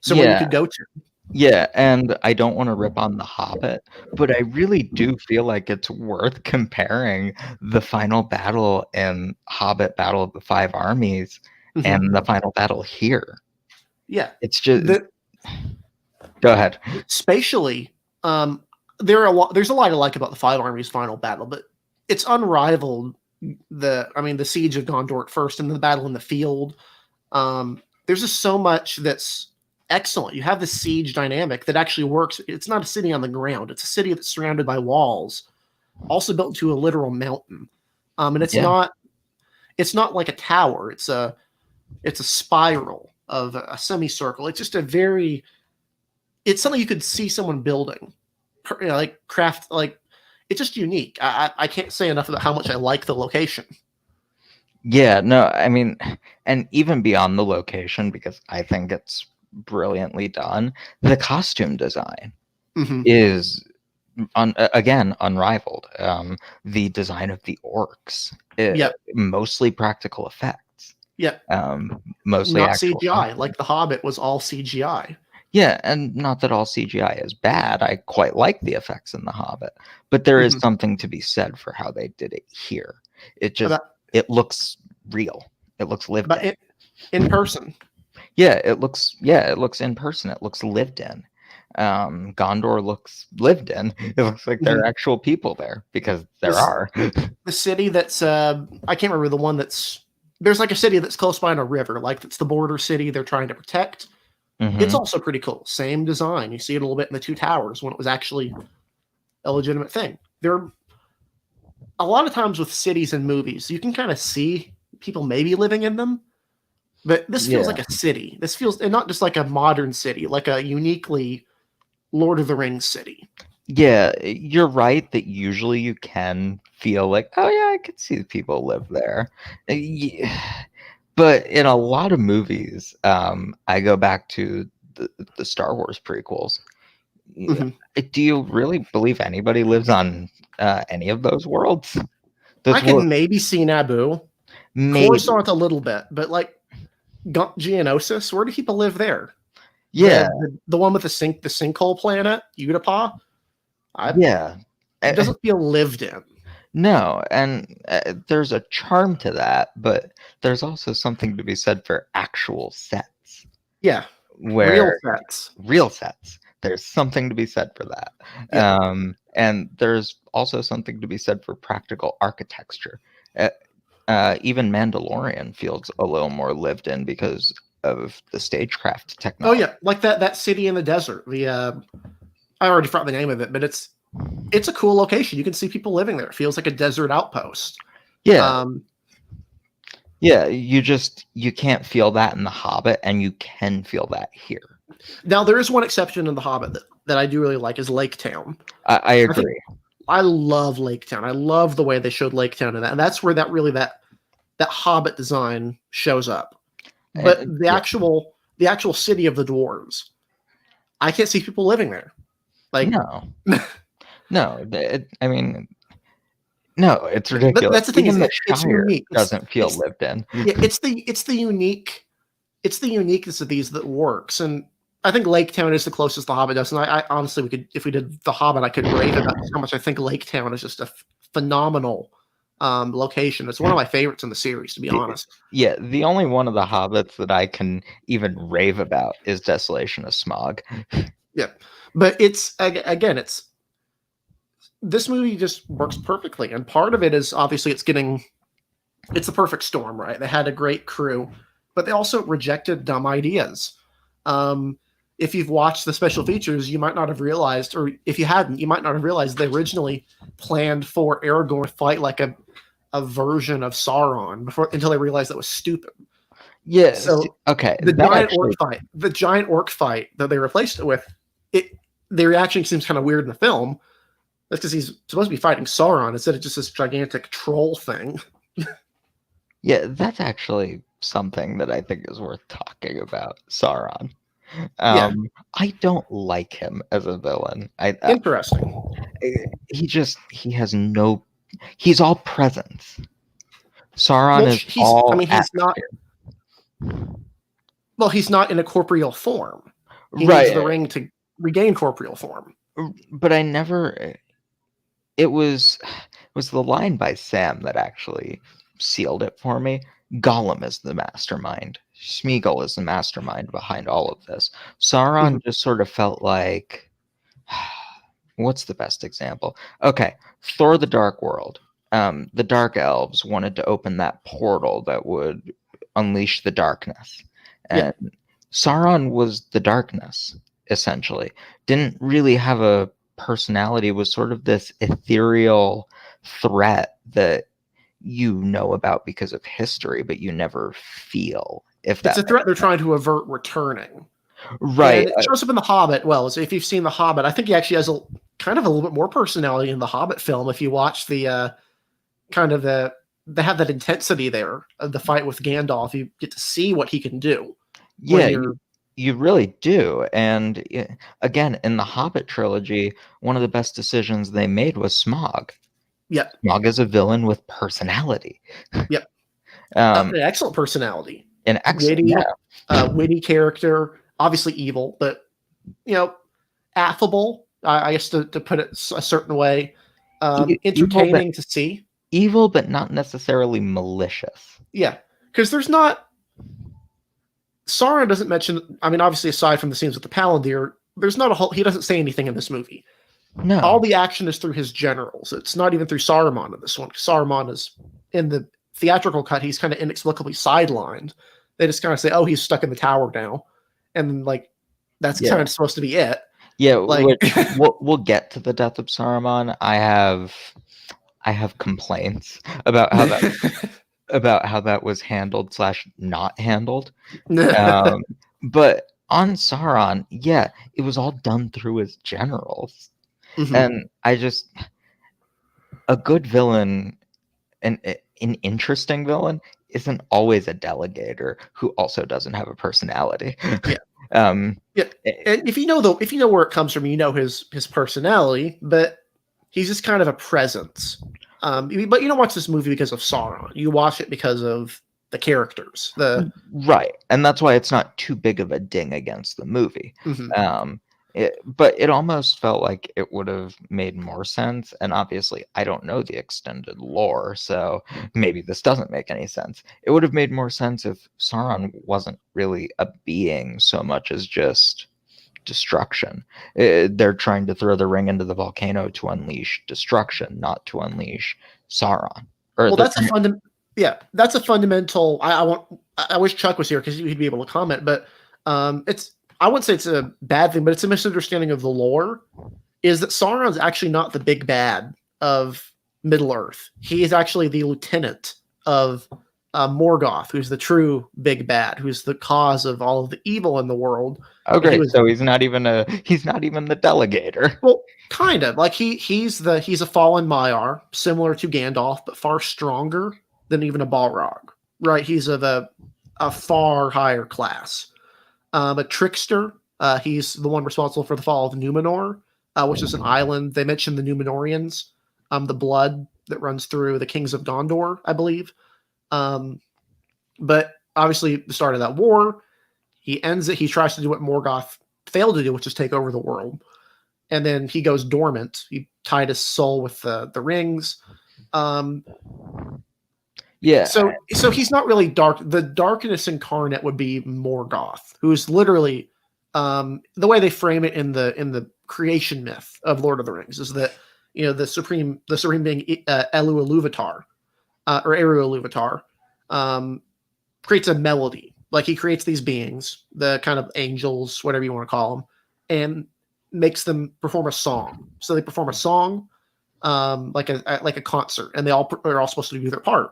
somewhere you Yeah, could go to. yeah, and I don't want to rip on The Hobbit, but I really do feel like it's worth comparing the final battle in Hobbit Battle of the Five Armies Mhm. and the final battle here. Yeah, It's just the go ahead. spatially, um, there's a lot to like about the Five Armies final battle, but it's unrivaled. The siege of Gondor at first, and the battle in the field. There's just so much that's excellent. You have the siege dynamic that actually works. It's not a city on the ground. It's a city that's surrounded by walls, also built into a literal mountain. And Yeah. it's not like a tower. It's a spiral of a semicircle. It's just it's something you could see someone building, like craft, like it's just unique. I can't say enough about how much I like the location. Yeah, no, I mean, and even beyond the location, because I think it's brilliantly done, the costume design Hmm. is again unrivaled. The design of the orcs, Yep. mostly practical effects, Yep. mostly Not actual CGI. costumes. Like The Hobbit was all CGI. Yeah, and not that all CGI is bad. I quite like the effects in The Hobbit, but there is Hmm. something to be said for how they did it here. It just About it looks real. It looks lived about in. it in person. It looks in person. It looks lived in. Gondor looks lived in. It looks like there Mhm. are actual people there because there This are. the city that's I can't remember the one that's there's like a city that's close by on a river, like that's the border city they're trying to protect. It's Hmm. also pretty cool. Same design. You see it a little bit in the Two Towers when it was actually a legitimate thing. There are a lot of times with cities and movies, you can kind of see people maybe living in them, but this feels Yeah. like a city. This feels and not just like a modern city, like a uniquely Lord of the Rings city. Yeah, you're right that usually you can feel like, oh yeah, I could see people live there. But in a lot of movies, I go back to the Star Wars prequels. Yeah, Mhm. do you really believe anybody lives on any of those worlds? I Those could worlds, maybe see Naboo, maybe. Coruscant a little bit, but like Geonosis, where do people live there? Yeah, The one with the sinkhole planet, Utapau. yeah. It Uh, doesn't feel lived in. no, and there's a charm to that, but there's also something to be said for actual sets, Yeah, real where sets. real sets. There's something to be said for that. Yeah. And there's also something to be said for practical architecture. Uh, Even Mandalorian feels a little more lived in because of the stagecraft Oh technology. yeah, like that city in the desert. The I already forgot the name of it, but it's a cool location. You can see people living there. It feels like a desert outpost. Yeah, Um, yeah. You can't feel that in The Hobbit, and you can feel that here. Now there is one exception in The Hobbit that I do really like is Lake Town. I I think agree. I love Lake Town. I love the way they showed Lake Town in that, and that's where that Hobbit design shows up. But Yeah, the actual city of the dwarves, I can't see people living there. Like no, no. I mean, no. It's ridiculous. that's the thing is Even the it's Shire unique. doesn't feel lived in. Yeah, it's the uniqueness of these that works. And I think Lake Town is the closest the Hobbit does. And I honestly, we could if we did the Hobbit, I could rave about just how much I think Lake Town is just a phenomenal location. It's one of my favorites in the series, to be honest. Yeah, the only one of the Hobbits that I can even rave about is Desolation of Smog. Yeah, but it's again, it's this movie just works perfectly, and part of it is obviously it's the perfect storm, right? They had a great crew, but they also rejected dumb ideas. Um, if you've watched the special features, you might not have realized, or if you hadn't, you might not have realized they originally planned for Aragorn to fight like a version of Sauron before until they realized that was stupid. Yes. So Okay. the giant orc fight that they replaced it with, it the reaction seems kind of weird in the film. That's because he's supposed to be fighting Sauron instead of just this gigantic troll thing. Yeah, that's actually something that I think is worth talking about. Sauron. Yeah, I don't like him as a villain. interesting. He has no. He's all presence. Sauron Well, is he's. I all mean, he's not. atmosphere. Well, he's not in a corporeal form. He needs the Right. ring to regain corporeal form. But I never. It was the line by Sam that actually sealed it for me. Gollum is the mastermind. Smeagol is the mastermind behind all of this. Mhm. Sauron just sort of felt like, what's the best example? Okay, Thor: The Dark World. The Dark Elves wanted to open that portal that would unleash the darkness, Yeah, and Sauron was the darkness essentially. Didn't really have a personality. Was sort of this ethereal threat that you know about because of history, but you never feel. If it's that a threat they're trying to avert returning, right, and it shows up in the Hobbit. Well, so if you've seen the Hobbit, I think he actually has a kind of a little bit more personality in the Hobbit film. If you watch the kind of they have that intensity there of the fight with Gandalf. You get to see what he can do when yeah, you're. you really do. And again, in the Hobbit trilogy, one of the best decisions they made was Smaug. Yep, Smaug is a villain with personality. yep. Um, An excellent personality, and excellent, witty, yeah, witty character. Obviously evil, but you know, affable. I guess to put it a certain way, evil, but entertaining to see. not necessarily malicious. Yeah, because there's not. Sauron doesn't mention. I mean, obviously, aside from the scenes with the Palantir, there's not a whole. He doesn't say anything in this movie. All No, the action is through his generals. It's not even through Saruman in this one. Saruman is in the theatrical cut. He's kind of inexplicably sidelined. They just kind of say, "Oh, he's stuck in the tower now," and like that's kind yeah, of supposed to be it. yeah. Like, Which we'll get to the death of Saruman. I have complaints about how that was handled slash not handled. Um, but on Sauron, yeah, it was all done through his generals. Mhm. And a good villain, an interesting villain, isn't always a delegator who also doesn't have a personality. Yeah, um, yeah. eh, And if you know where it comes from, you know his personality, but he's just kind of a presence. But you don't watch this movie because of Sauron. You watch it because of the characters. right, and that's why it's not too big of a ding against the movie. Mhm. Um, but it almost felt like it would have made more sense. And obviously, I don't know the extended lore, so maybe this doesn't make any sense. It would have made more sense if Sauron wasn't really a being so much as just destruction. They're trying to throw the ring into the volcano to unleash destruction, not to unleash Sauron. Or Well, the that's a that's a fundamental. I wish Chuck was here because he'd be able to comment. But it's I wouldn't say it's a bad thing, but it's a misunderstanding of the lore. Is that Sauron's actually not the big bad of Middle Earth? He is actually the lieutenant of Morgoth, who's the true big bad, who's the cause of all of the evil in the world. oh, And he great! was So he's not even the delegator. well, kind of like he's a fallen Maiar, similar to Gandalf, but far stronger than even a Balrog. Right? He's of a far higher class. A trickster. He's the one responsible for the fall of Numenor, which is an island. They mentioned the Numenorians, the blood that runs through the kings of Gondor, I believe. But obviously, the start of that war, he ends it. He tries to do what Morgoth failed to do, which is take over the world. And then he goes dormant. He tied his soul with the rings. Um, Yeah, so he's not really dark. The darkness incarnate would be Morgoth, who's literally the way they frame it in the creation myth of Lord of the Rings is that the supreme being Elu Iluvatar or Eru Iluvatar creates a melody. Like he creates these beings, the kind of angels, whatever you want to call them, and makes them perform a song. So they perform a song like a concert, and they are all supposed to do their part.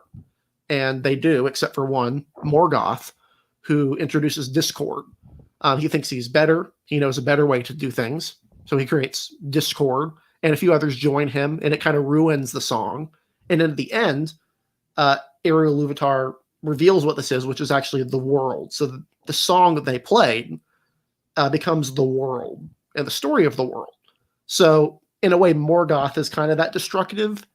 And they do, except for one, Morgoth, who introduces discord. He thinks he's better. He knows a better way to do things. So he creates discord, and a few others join him, and it kind of ruins the song. And then at the end, Eru Iluvatar reveals what this is, which is actually the world. So the song that they played becomes the world and the story of the world. So in a way, Morgoth is kind of that destructive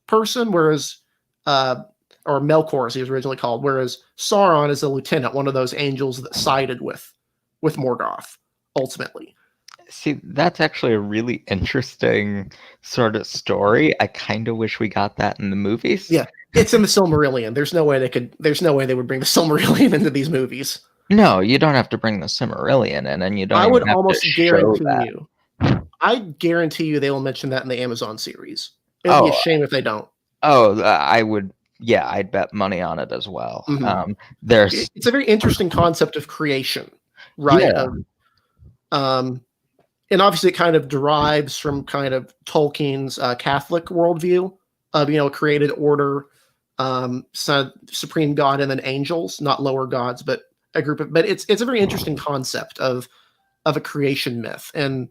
person, whereas or Melkor, as he was originally called, whereas Sauron is a lieutenant, one of those angels that sided with Morgoth ultimately. See, that's actually a really interesting sort of story. I kind of wish we got that in the movies. Yeah, it's in the Silmarillion. There's no way they would bring the Silmarillion into these movies. No, you don't have to bring the Silmarillion in, and you don't I even would have almost to show guarantee that. you. I guarantee you they will mention that in the Amazon series. It'd be a Oh, shame if they don't. I would. Yeah, I'd bet money on it as well. Mhm. There's It's a very interesting concept of creation, right? yeah, And obviously it kind of derives from kind of Tolkien's Catholic worldview of, a created order, supreme God, and then angels, not lower gods, but a group of. But it's a very interesting concept of a creation myth, and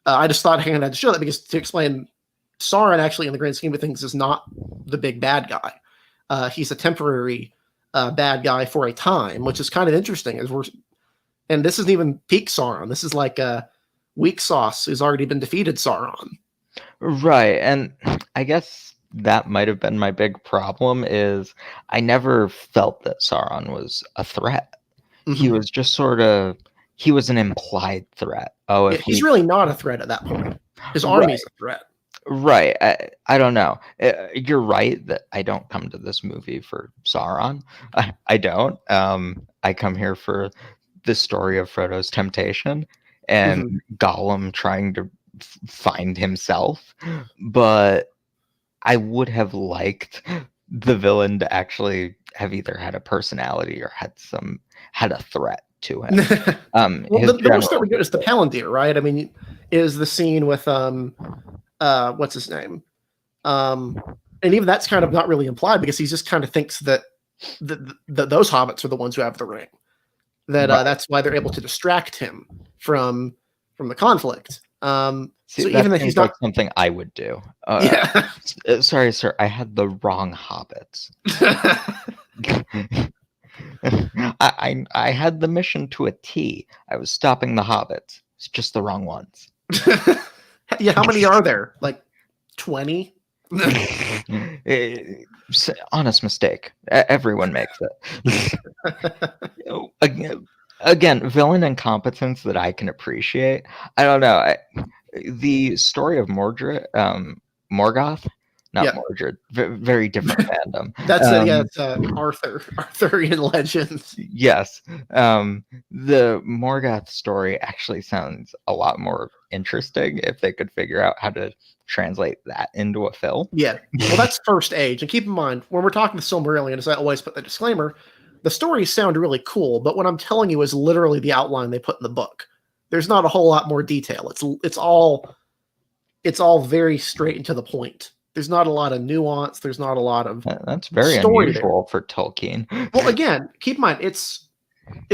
I just thought I had to show that because to explain, Sauron actually, in the grand scheme of things, is not the big bad guy. He's a temporary bad guy for a time, which is kind of interesting. And this isn't even peak Sauron. This is like weak sauce who's already been defeated Sauron. right, and I guess that might have been my big problem is I never felt that Sauron was a threat. He Mhm. was just he was an implied threat. Oh, if He's we really not a threat at that point. His right, army's a threat. right. I don't know. You're right that I don't come to this movie for Sauron. I don't. I come here for the story of Frodo's temptation and Mhm. Gollum trying to find himself. But I would have liked the villain to actually have either had a personality or had a threat to him. Well, His the most that general we get is the Palantir, right? I mean, is the scene with what's his name? And even that's kind of not really implied because he just kind of thinks that those hobbits are the ones who have the ring. That right. that's why they're able to distract him from the conflict. See, So that even that seems he's like not, something I would do. yeah, Sorry, sir, I had the wrong hobbits. I had the mission to a T. I was stopping the hobbits. It's just the wrong ones. yeah. How many are there? Like 20? Honest mistake. Everyone makes it. Again, villain incompetence that I can appreciate. I don't know. The story of Morgoth, not Yeah, Mordred, very different fandom. that's it's Arthurian legends. Yes, the Morgoth story actually sounds a lot more interesting if they could figure out how to translate that into a film. Yeah, well, that's First Age, and keep in mind when we're talking the Silmarillion, as I always put the disclaimer, the stories sound really cool, but what I'm telling you is literally the outline they put in the book. There's not a whole lot more detail. It's all very straight and to the point. There's not a lot of nuance. There's not a lot of That's very story there. unusual for Tolkien. Well, again, keep in mind it's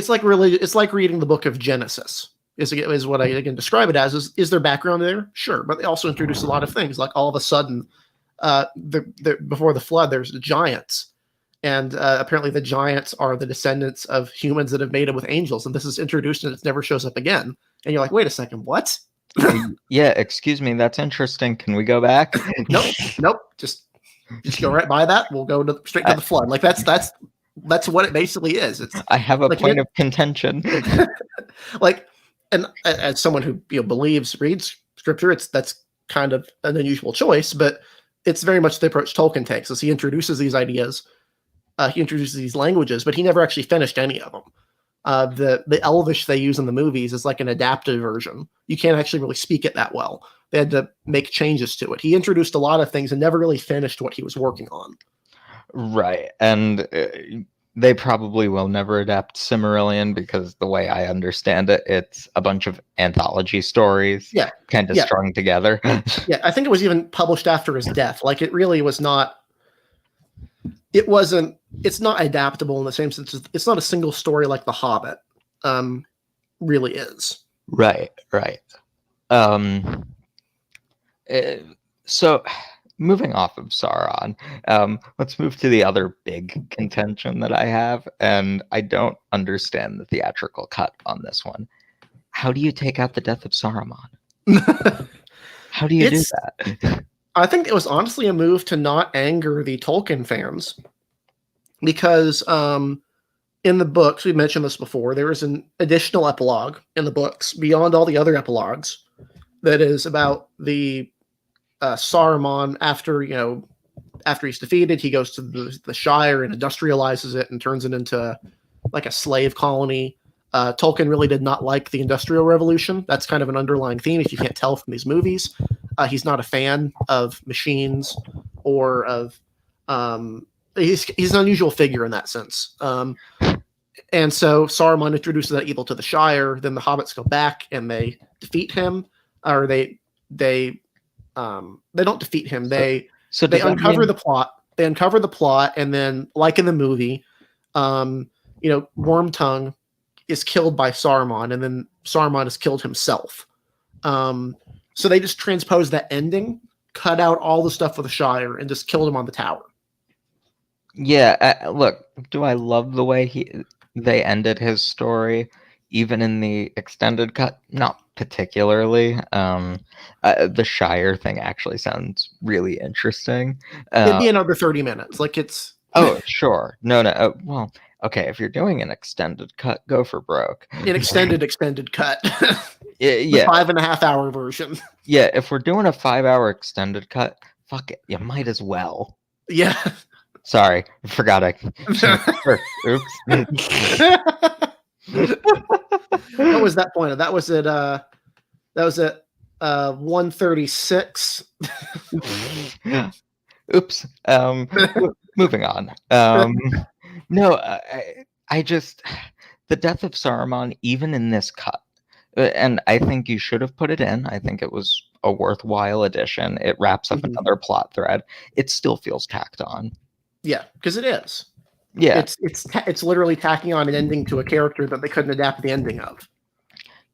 like really it's like reading the book of Genesis. Is what I again describe it as. Is there background there? Sure, but they also introduce a lot of things. Like all of a sudden, before the flood, there's giants, and apparently the giants are the descendants of humans that have mated with angels. And this is introduced and it never shows up again. And you're like, wait a second, what? Yeah, excuse me, that's interesting. Can we go back? Nope. Just go right by that. We'll go straight to the flood. Like that's what it basically is. It's I have a like point of contention. like, and as someone who reads scripture, that's kind of an unusual choice, but it's very much the approach Tolkien takes as he introduces these ideas, he introduces these languages, but he never actually finished any of them. The Elvish they use in the movies is like an adapted version. You can't actually really speak it that well. They had to make changes to it. He introduced a lot of things and never really finished what he was working on. Right, and they probably will never adapt Silmarillion because the way I understand it, it's a bunch of anthology stories, Yeah, kind of yeah, strung together. yeah. I think it was even published after his death. Like it really was not. It wasn't. It's not adaptable in the same sense. It's not a single story like The Hobbit. Really is. Right. So moving off of Sauron, let's move to the other big contention that I have, and I don't understand the theatrical cut on this one. how do you take out the death of Saruman? How do you do It's that? I think it was honestly a move to not anger the Tolkien fans because in the books, we mentioned this before, there is an additional epilogue in the books beyond all the other epilogues that is about the Saruman after he's defeated, he goes to the Shire and industrializes it and turns it into like a slave colony. Tolkien really did not like the Industrial Revolution. That's kind of an underlying theme if you can't tell from these movies. He's not a fan of machines or of he's an unusual figure in that sense. And so Saruman introduces that evil to the Shire. Then the hobbits go back and they defeat him, or they don't defeat him. They uncover the plot. They uncover the plot, and then, like in the movie, Wormtongue is killed by Saruman, and then Saruman is killed himself. So they just transposed that ending, cut out all the stuff with the Shire, and just killed him on the tower. Yeah, look, do I love the way they ended his story, even in the extended cut? Not particularly. The Shire thing actually sounds really interesting. It'd be another 30 minutes. Like it's. Oh, sure. No. Well, okay. If you're doing an extended cut, go for broke. An extended cut. Yeah. 5.5 hour version. Yeah. If we're doing a 5-hour extended cut, fuck it. You might as well. Yeah. Sorry, I forgot I. Oops. What was that point? That was at 1:36. Oops. Moving on. No, I just the death of Saruman, even in this cut, and I think you should have put it in. I think it was a worthwhile addition. It wraps up another plot thread. It still feels tacked on. Yeah, because it is. Yeah, it's literally tacking on an ending to a character that they couldn't adapt the ending of.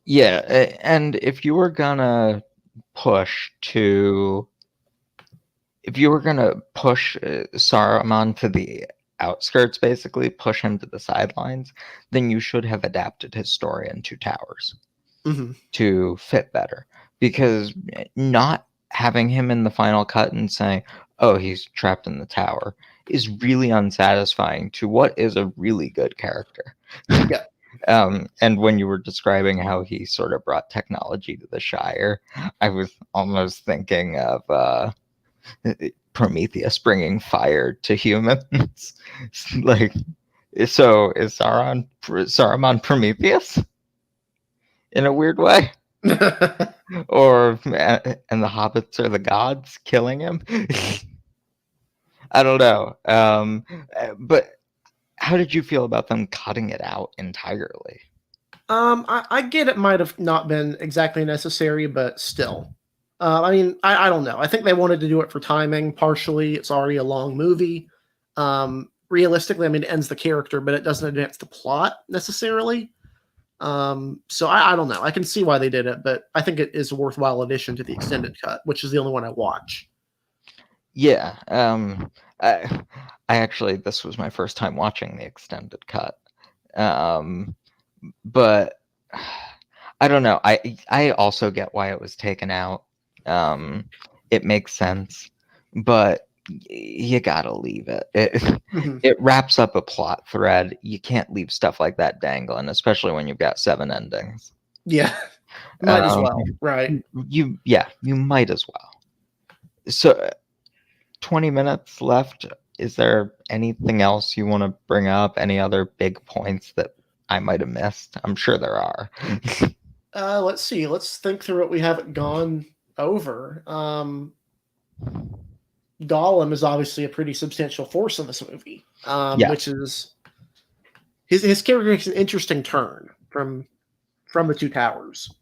Yeah, and if you were gonna push Saruman to the outskirts, basically push him to the sidelines, then you should have adapted his story in Two Towers to fit better. Because not having him in the final cut and saying, "Oh, he's trapped in the tower," is really unsatisfying to what is a really good character. Yeah. And when you were describing how he sort of brought technology to the Shire, I was almost thinking of Prometheus bringing fire to humans. Like, so is Saruman Prometheus in a weird way? Or and the hobbits are the gods killing him? I don't know. But how did you feel about them cutting it out entirely? I get it might have not been exactly necessary, but still. I mean, I don't know. I think they wanted to do it for timing, partially. It's already a long movie. Realistically, I mean, it ends the character, but it doesn't advance the plot necessarily. So I don't know. I can see why they did it, but I think it is a worthwhile addition to the extended cut, which is the only one I watch. Yeah. I actually, this was my first time watching the extended cut. But I don't know. I also get why it was taken out. It makes sense, but you gotta leave it. It wraps up a plot thread. You can't leave stuff like that dangling, especially when you've got 7 endings. Yeah, might as well, right? You might as well. So, 20 minutes left. Is there anything else you want to bring up? Any other big points that I might have missed? I'm sure there are. Let's see. Let's think through what we haven't gone over. Gollum is obviously a pretty substantial force in this movie, which is his character makes an interesting turn from the Two Towers.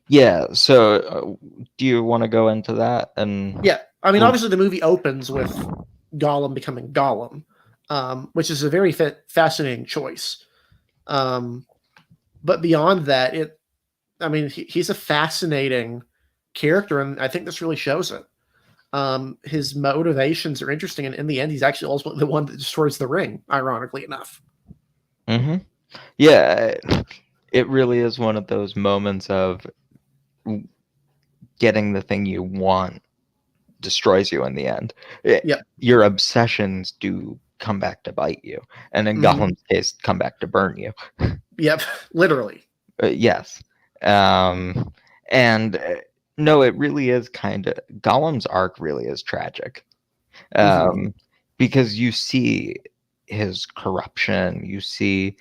Yeah. So, do you want to go into that? And yeah, I mean, obviously the movie opens with Gollum becoming Gollum, which is a very fascinating choice. But beyond that, he's a fascinating character, and I think this really shows it. His motivations are interesting, and in the end, he's actually ultimately the one that destroys the ring, ironically enough. Yeah, It really is one of those moments of getting the thing you want destroys you in the end. Yep. Your obsessions do come back to bite you, and in Mhm. Gollum's case, come back to burn you. Yep. Literally. Yes. And no, it really is kind of Gollum's arc really is tragic. Mhm. Because you see his corruption, you see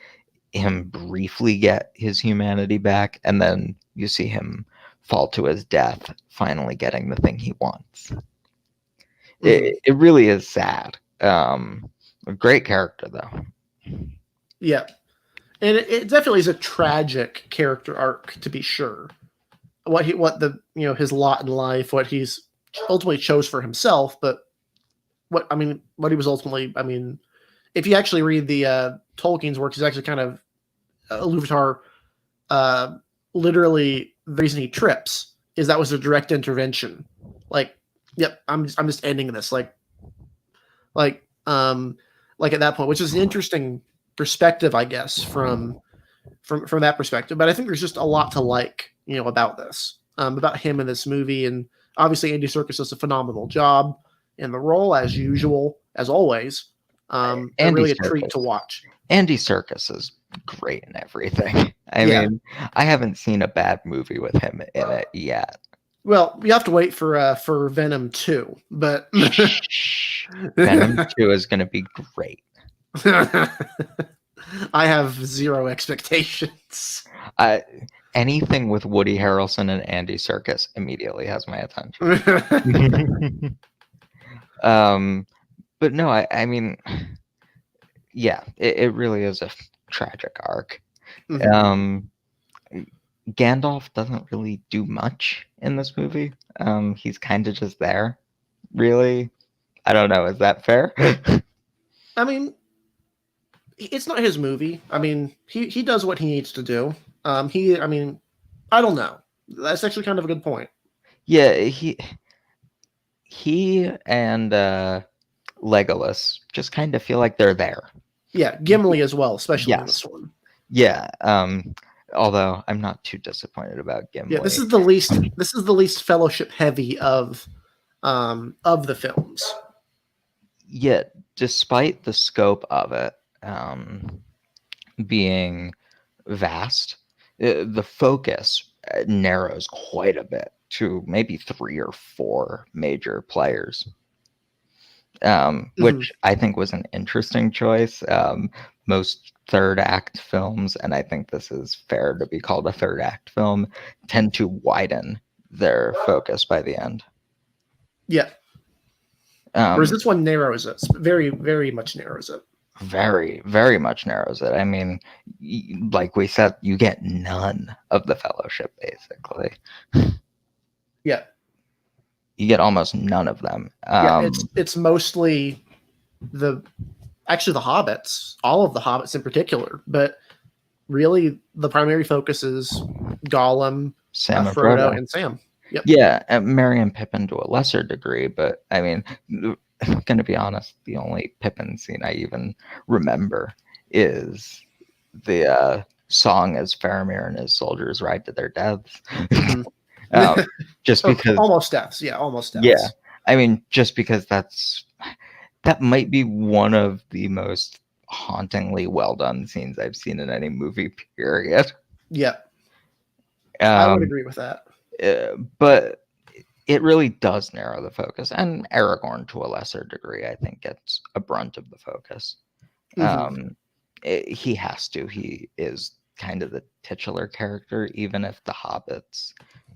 him briefly get his humanity back, and then you see him fall to his death, finally getting the thing he wants. Mhm. It really is sad. A great character though. Yeah. And it definitely is a tragic character arc, to be sure. What the his lot in life, what he's ultimately chose for himself, but what he was ultimately. I mean, if you actually read the Tolkien's work, he's actually kind of Iluvatar. Uh, Literally, the reason he trips is that was a direct intervention. Like, yep, I'm just ending this. Like um like at that point, which is an interesting perspective, I guess, from that perspective. But I think there's just a lot to like, about this, about him in this movie, and obviously Andy Serkis does a phenomenal job in the role as usual, as always. And Andy really a treat to Serkis. watch. Andy Serkis is great in everything. I Yeah. mean, I haven't seen a bad movie with him in it yet. Well, we have to wait for Venom 2, but Shh. Venom 2 is going to be great. I have zero expectations. Anything with Woody Harrelson and Andy Serkis immediately has my attention. But no, I mean, yeah, it really is a tragic arc. Mhm. Gandalf doesn't really do much in this movie. He's kind of just there, really. I don't know. Is that fair? I mean, it's not his movie. I mean, he does what he needs to do. I mean, I don't know. That's actually kind of a good point. Yeah, he and Legolas just kind of feel like they're there. Yeah, Gimli as well, especially in Yes. this one. Yeah. Although I'm not too disappointed about Yeah, Gimli. this is the least fellowship heavy of the films. Yet, despite the scope of it being vast, the focus narrows quite a bit to maybe 3 or 4 major players, Mhm. which I think was an interesting choice. Most third act films, and I think this is fair to be called a third act film, tend to widen their focus by the end. Yeah. Whereas Um, this one narrows it, very, very much narrows it. very, very much narrows it. I mean, like we said, you get none of the fellowship, basically. Yeah. You get almost none of them. Yeah, it's mostly the actually the hobbits, all of the hobbits in particular, but really the primary focus is Gollum, Sam and Frodo, Frodo. and Sam. Yep. Yeah, Merry and Pippin to a lesser degree, but I mean, gonna be honest, the only Pippin scene I even remember is the song as Faramir and his soldiers ride to their deaths. Mhm. Just Or because, almost deaths. Yeah, almost yeah, deaths. I mean, just because that might be one of the most hauntingly well done scenes I've seen in any movie, period. Yeah, I would Um, agree with that. but it really does narrow the focus, and Aragorn to a lesser degree, I think, gets a brunt of the focus. Hmm. He has to. He is kind of the titular character, even if the hobbits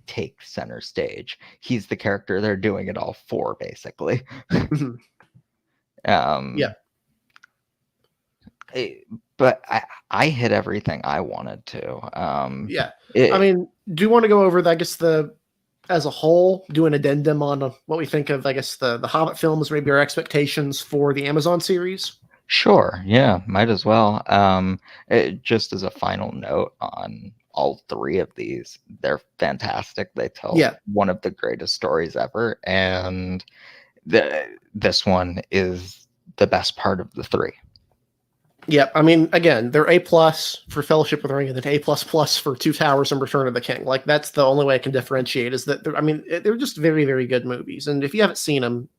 take center stage. He's the character they're doing it all for, basically. Hmm. Yeah. Um, but I hit everything I wanted to. Yeah. I It, mean, do you want to go over, I guess, the as a whole, do an addendum on what we think of, I guess, the Hobbit films, maybe our expectations for the Amazon series? Sure, yeah, might as well. Just as a final note on all 3 of these, they're fantastic. They tell Yeah. one of the greatest stories ever, and this one is the best part of the 3. Yeah, I mean, again, they're A plus for Fellowship of the Ring, and then A plus plus for Two Towers and Return of the King. Like that's the only way I can differentiate. Is that I mean, they're just very, very good movies. And if you haven't seen them,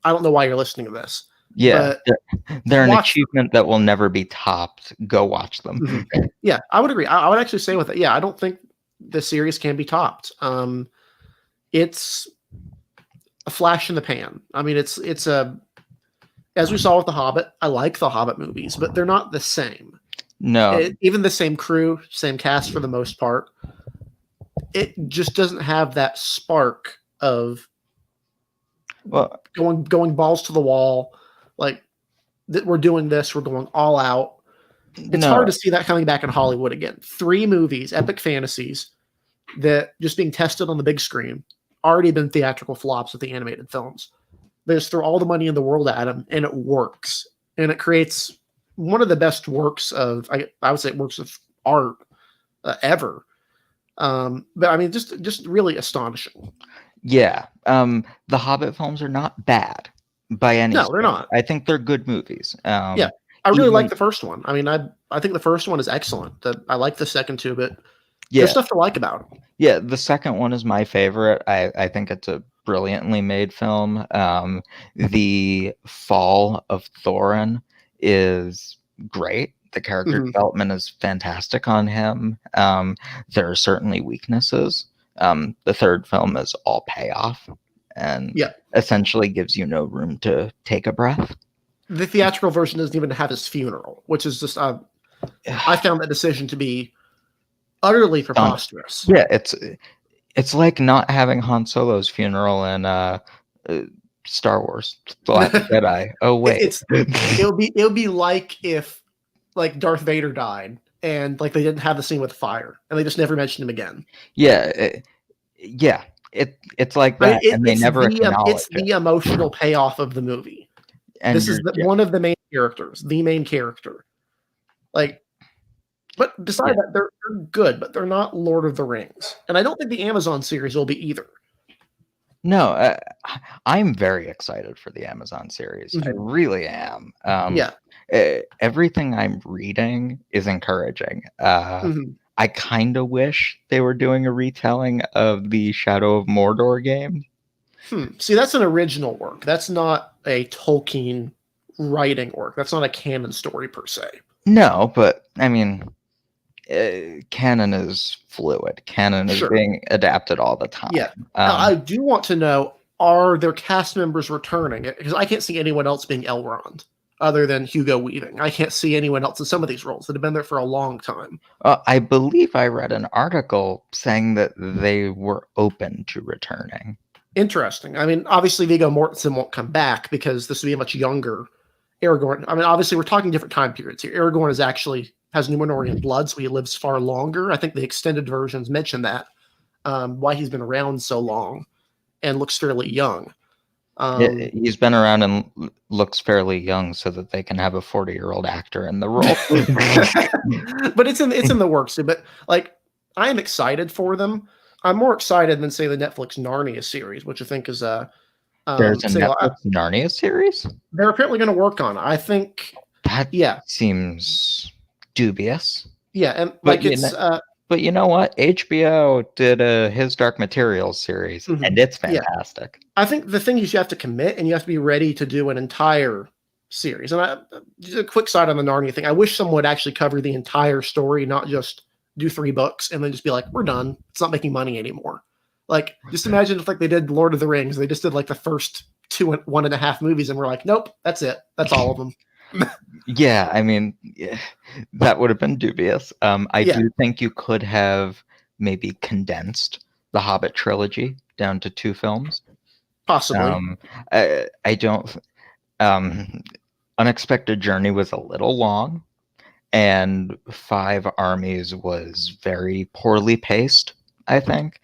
I don't know why you're listening to this, Yeah, but they're an watch achievement that will never be topped. Go watch them. them. Mhm. Yeah, I would agree. I would actually say with it. Yeah, I don't think the series can be topped. It's a flash in the pan. I mean, it's a as we saw with the Hobbit. I like the Hobbit movies, but they're not the same. No, Even the same crew, same cast for the most part. It just doesn't have that spark of well, going balls to the wall, like that we're doing this, we're going all out. It's hard no. to see that coming back in Hollywood again. 3 movies, epic fantasies that just being tested on the big screen, already been theatrical flops with the animated films. They just throw all the money in the world at them, and it works, and it creates one of the best works of I would say works of art ever. But I mean, just really astonishing. Yeah, the Hobbit films are not bad by any No, they're stretch. not. I think they're good movies. Yeah, I really like Even the first one. I mean, I think the first one is excellent. I like the second two, but there's yeah, stuff to like about them. yeah. The second one is my favorite. I think it's a brilliantly made film. The fall of Thorin is great. The character Mhm. development is fantastic on him. There are certainly weaknesses. The third film is all payoff and Yeah, essentially gives you no room to take a breath. the theatrical version doesn't even have his funeral, which is just I found that decision to be utterly preposterous. Yeah, it's like not having Han Solo's funeral in Star Wars: The Last Jedi. Oh wait, it's it'll be like if like Darth Vader died and like they didn't have the scene with fire and they just never mentioned him again. yeah, yeah. It's like I mean, that, and they never it's acknowledge it. the emotional payoff of the movie. And This is yeah, one of the main characters, the main character. Like, but yeah. beside that, they're good, but they're not Lord of the Rings, and I don't think the Amazon series will be either. No, I'm very excited for the Amazon series. I Mhm. really am. Yeah. Everything I'm reading is encouraging. Mhm. I kind of wish they were doing a retelling of the Shadow of Mordor game. See, that's an original work. That's not a Tolkien writing work. That's not a canon story per se. No, but I mean, canon is fluid. Canon is Sure. being adapted all the time. Yeah. Now, I do want to know, are their cast members returning? Because I can't see anyone else being Elrond other than Hugo Weaving. I can't see anyone else in some of these roles that have been there for a long time. I believe I read an article saying that they were open to returning. Interesting. I mean, obviously Viggo Mortensen won't come back because this would be a much younger Aragorn. I mean, obviously we're talking different time periods here. Aragorn is actually has Numenorian blood, so he lives far longer. I think the extended versions mention that why he's been around so long and looks fairly young. He's been around and looks fairly young, so that they can have a 40-year-old actor in the role. But it's in the works. But like, I am excited for them. I'm more excited than say the Netflix Narnia series, which I think is There's a say Netflix Narnia series? they're apparently going to work on it. I think, That yeah, seems dubious. yeah, and But like you it's know, but you know what? HBO did a His Dark Materials series, and it's yeah. fantastic. I think the thing is you have to commit and you have to be ready to do an entire series. And just a quick side on the Narnia thing. I wish someone would actually cover the entire story, not just do 3 books and then just be like, we're done. It's not making money anymore. Like, just imagine if like they did Lord of the Rings, they just did like the first 1.5 movies, and we're like, nope, that's it. That's all of them. Yeah, I mean, that would have been dubious. I Yeah, do think you could have maybe condensed the Hobbit trilogy down to 2 films. possibly. I don't. Unexpected Journey was a little long, and Five Armies was very poorly paced, I think.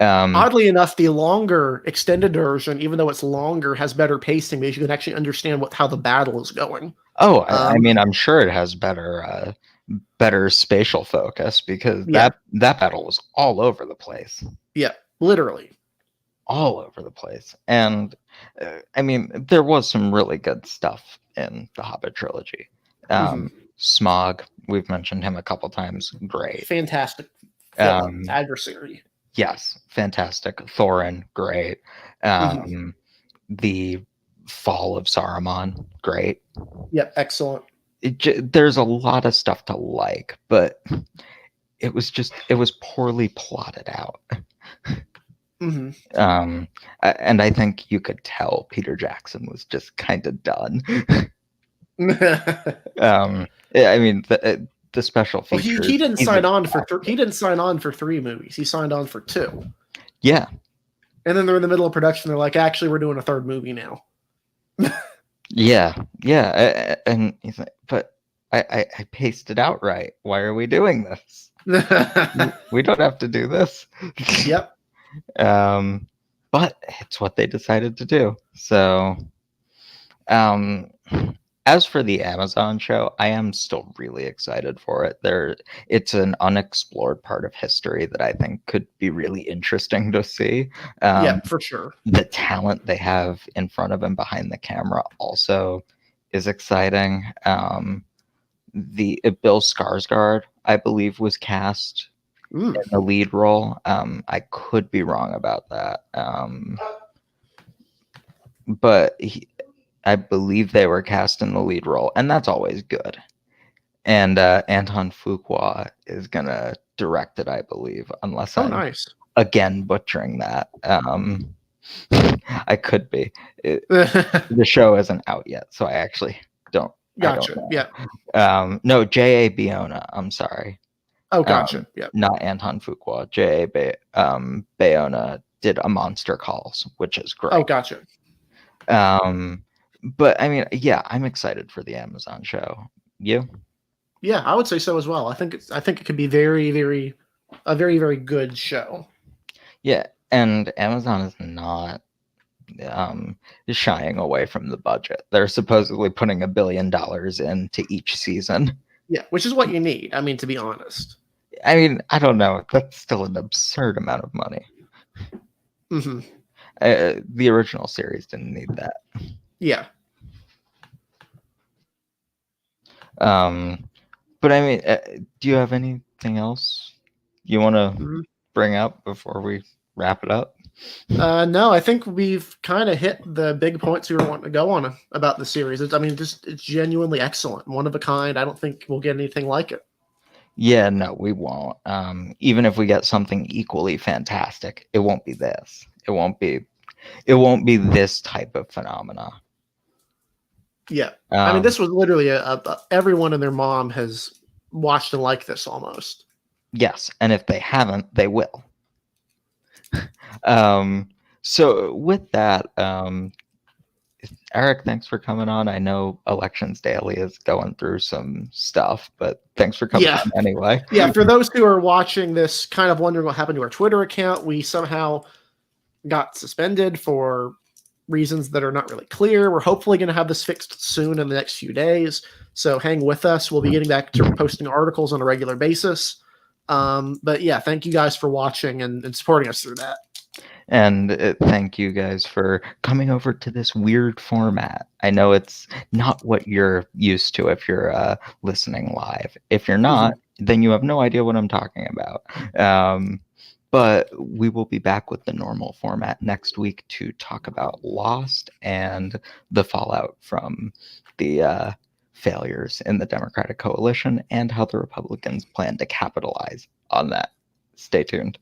Oddly enough, the longer extended version, even though it's longer, has better pacing because you can actually understand how the battle is going. Oh, I Um, mean, I'm sure it has better spatial focus, because yeah, that battle was all over the place. yeah, literally. All over the place. And I mean, there was some really good stuff in the Hobbit trilogy. Mhm. Smog, we've mentioned him a couple times. Great. Fantastic villain, adversary. Yes, fantastic. Thorin, great. The fall of Saruman, great. Yep, excellent. There's a lot of stuff to like, but it was poorly plotted out. And I think you could tell Peter Jackson was just kind of done. I mean, the special features. Well, he didn't sign on for he didn't sign on for 3 movies. He signed on for 2. Yeah. And then they're in the middle of production. They're like, actually, we're doing a 3rd movie now. Yeah. And he's like, but I paced it out right. Why are we doing this? We don't have to do this. Yep. But it's what they decided to do. So, as for the Amazon show, I am still really excited for it. It's an unexplored part of history that I think could be really interesting to see. Yeah, for sure. The talent they have in front of and behind the camera also is exciting. The Bill Skarsgård, I believe, was cast in the lead role. I could be wrong about that. But I believe they were cast in the lead role, and that's always good. And Anton Fuqua is gonna direct it, I believe, unless I'm again butchering that. I could be. The show isn't out yet, so I actually don't. Gotcha. Yeah. No, J.A. Bayona. I'm sorry. Oh, gotcha. Yeah. Not Anton Fuqua. J.A. Bayona did A Monster Calls, which is great. Oh, gotcha. But I mean, yeah, I'm excited for the Amazon show. You? Yeah, I would say so as well. I think it could be very, very good show. Yeah, and Amazon is not shying away from the budget. They're supposedly putting $1 billion into each season. Yeah, which is what you need. I mean, to be honest. I mean, I don't know. That's still an absurd amount of money. The original series didn't need that. Yeah. But I mean, do you have anything else you want to bring up before we wrap it up? No, I think we've kind of hit the big points we were wanting to go on about the series. It's genuinely excellent, one of a kind. I don't think we'll get anything like it. Yeah, no, we won't. Even if we get something equally fantastic, it won't be this. It won't be this type of phenomena. Yeah. I mean, this was literally everyone and their mom has watched and liked this almost. Yes. And if they haven't, they will. So with that, Eric, thanks for coming on. I know Elections Daily is going through some stuff, but thanks for coming on anyway. Yeah, for those who are watching this kind of wondering what happened to our Twitter account, we somehow got suspended for reasons that are not really clear. We're hopefully going to have this fixed soon in the next few days. So hang with us. We'll be getting back to posting articles on a regular basis. But yeah, thank you guys for watching and supporting us through that. And thank you guys for coming over to this weird format. I know it's not what you're used to if you're listening live. If you're not, then you have no idea what I'm talking about. But we will be back with the normal format next week to talk about Lost and the fallout from the failures in the Democratic coalition and how the Republicans plan to capitalize on that. Stay tuned.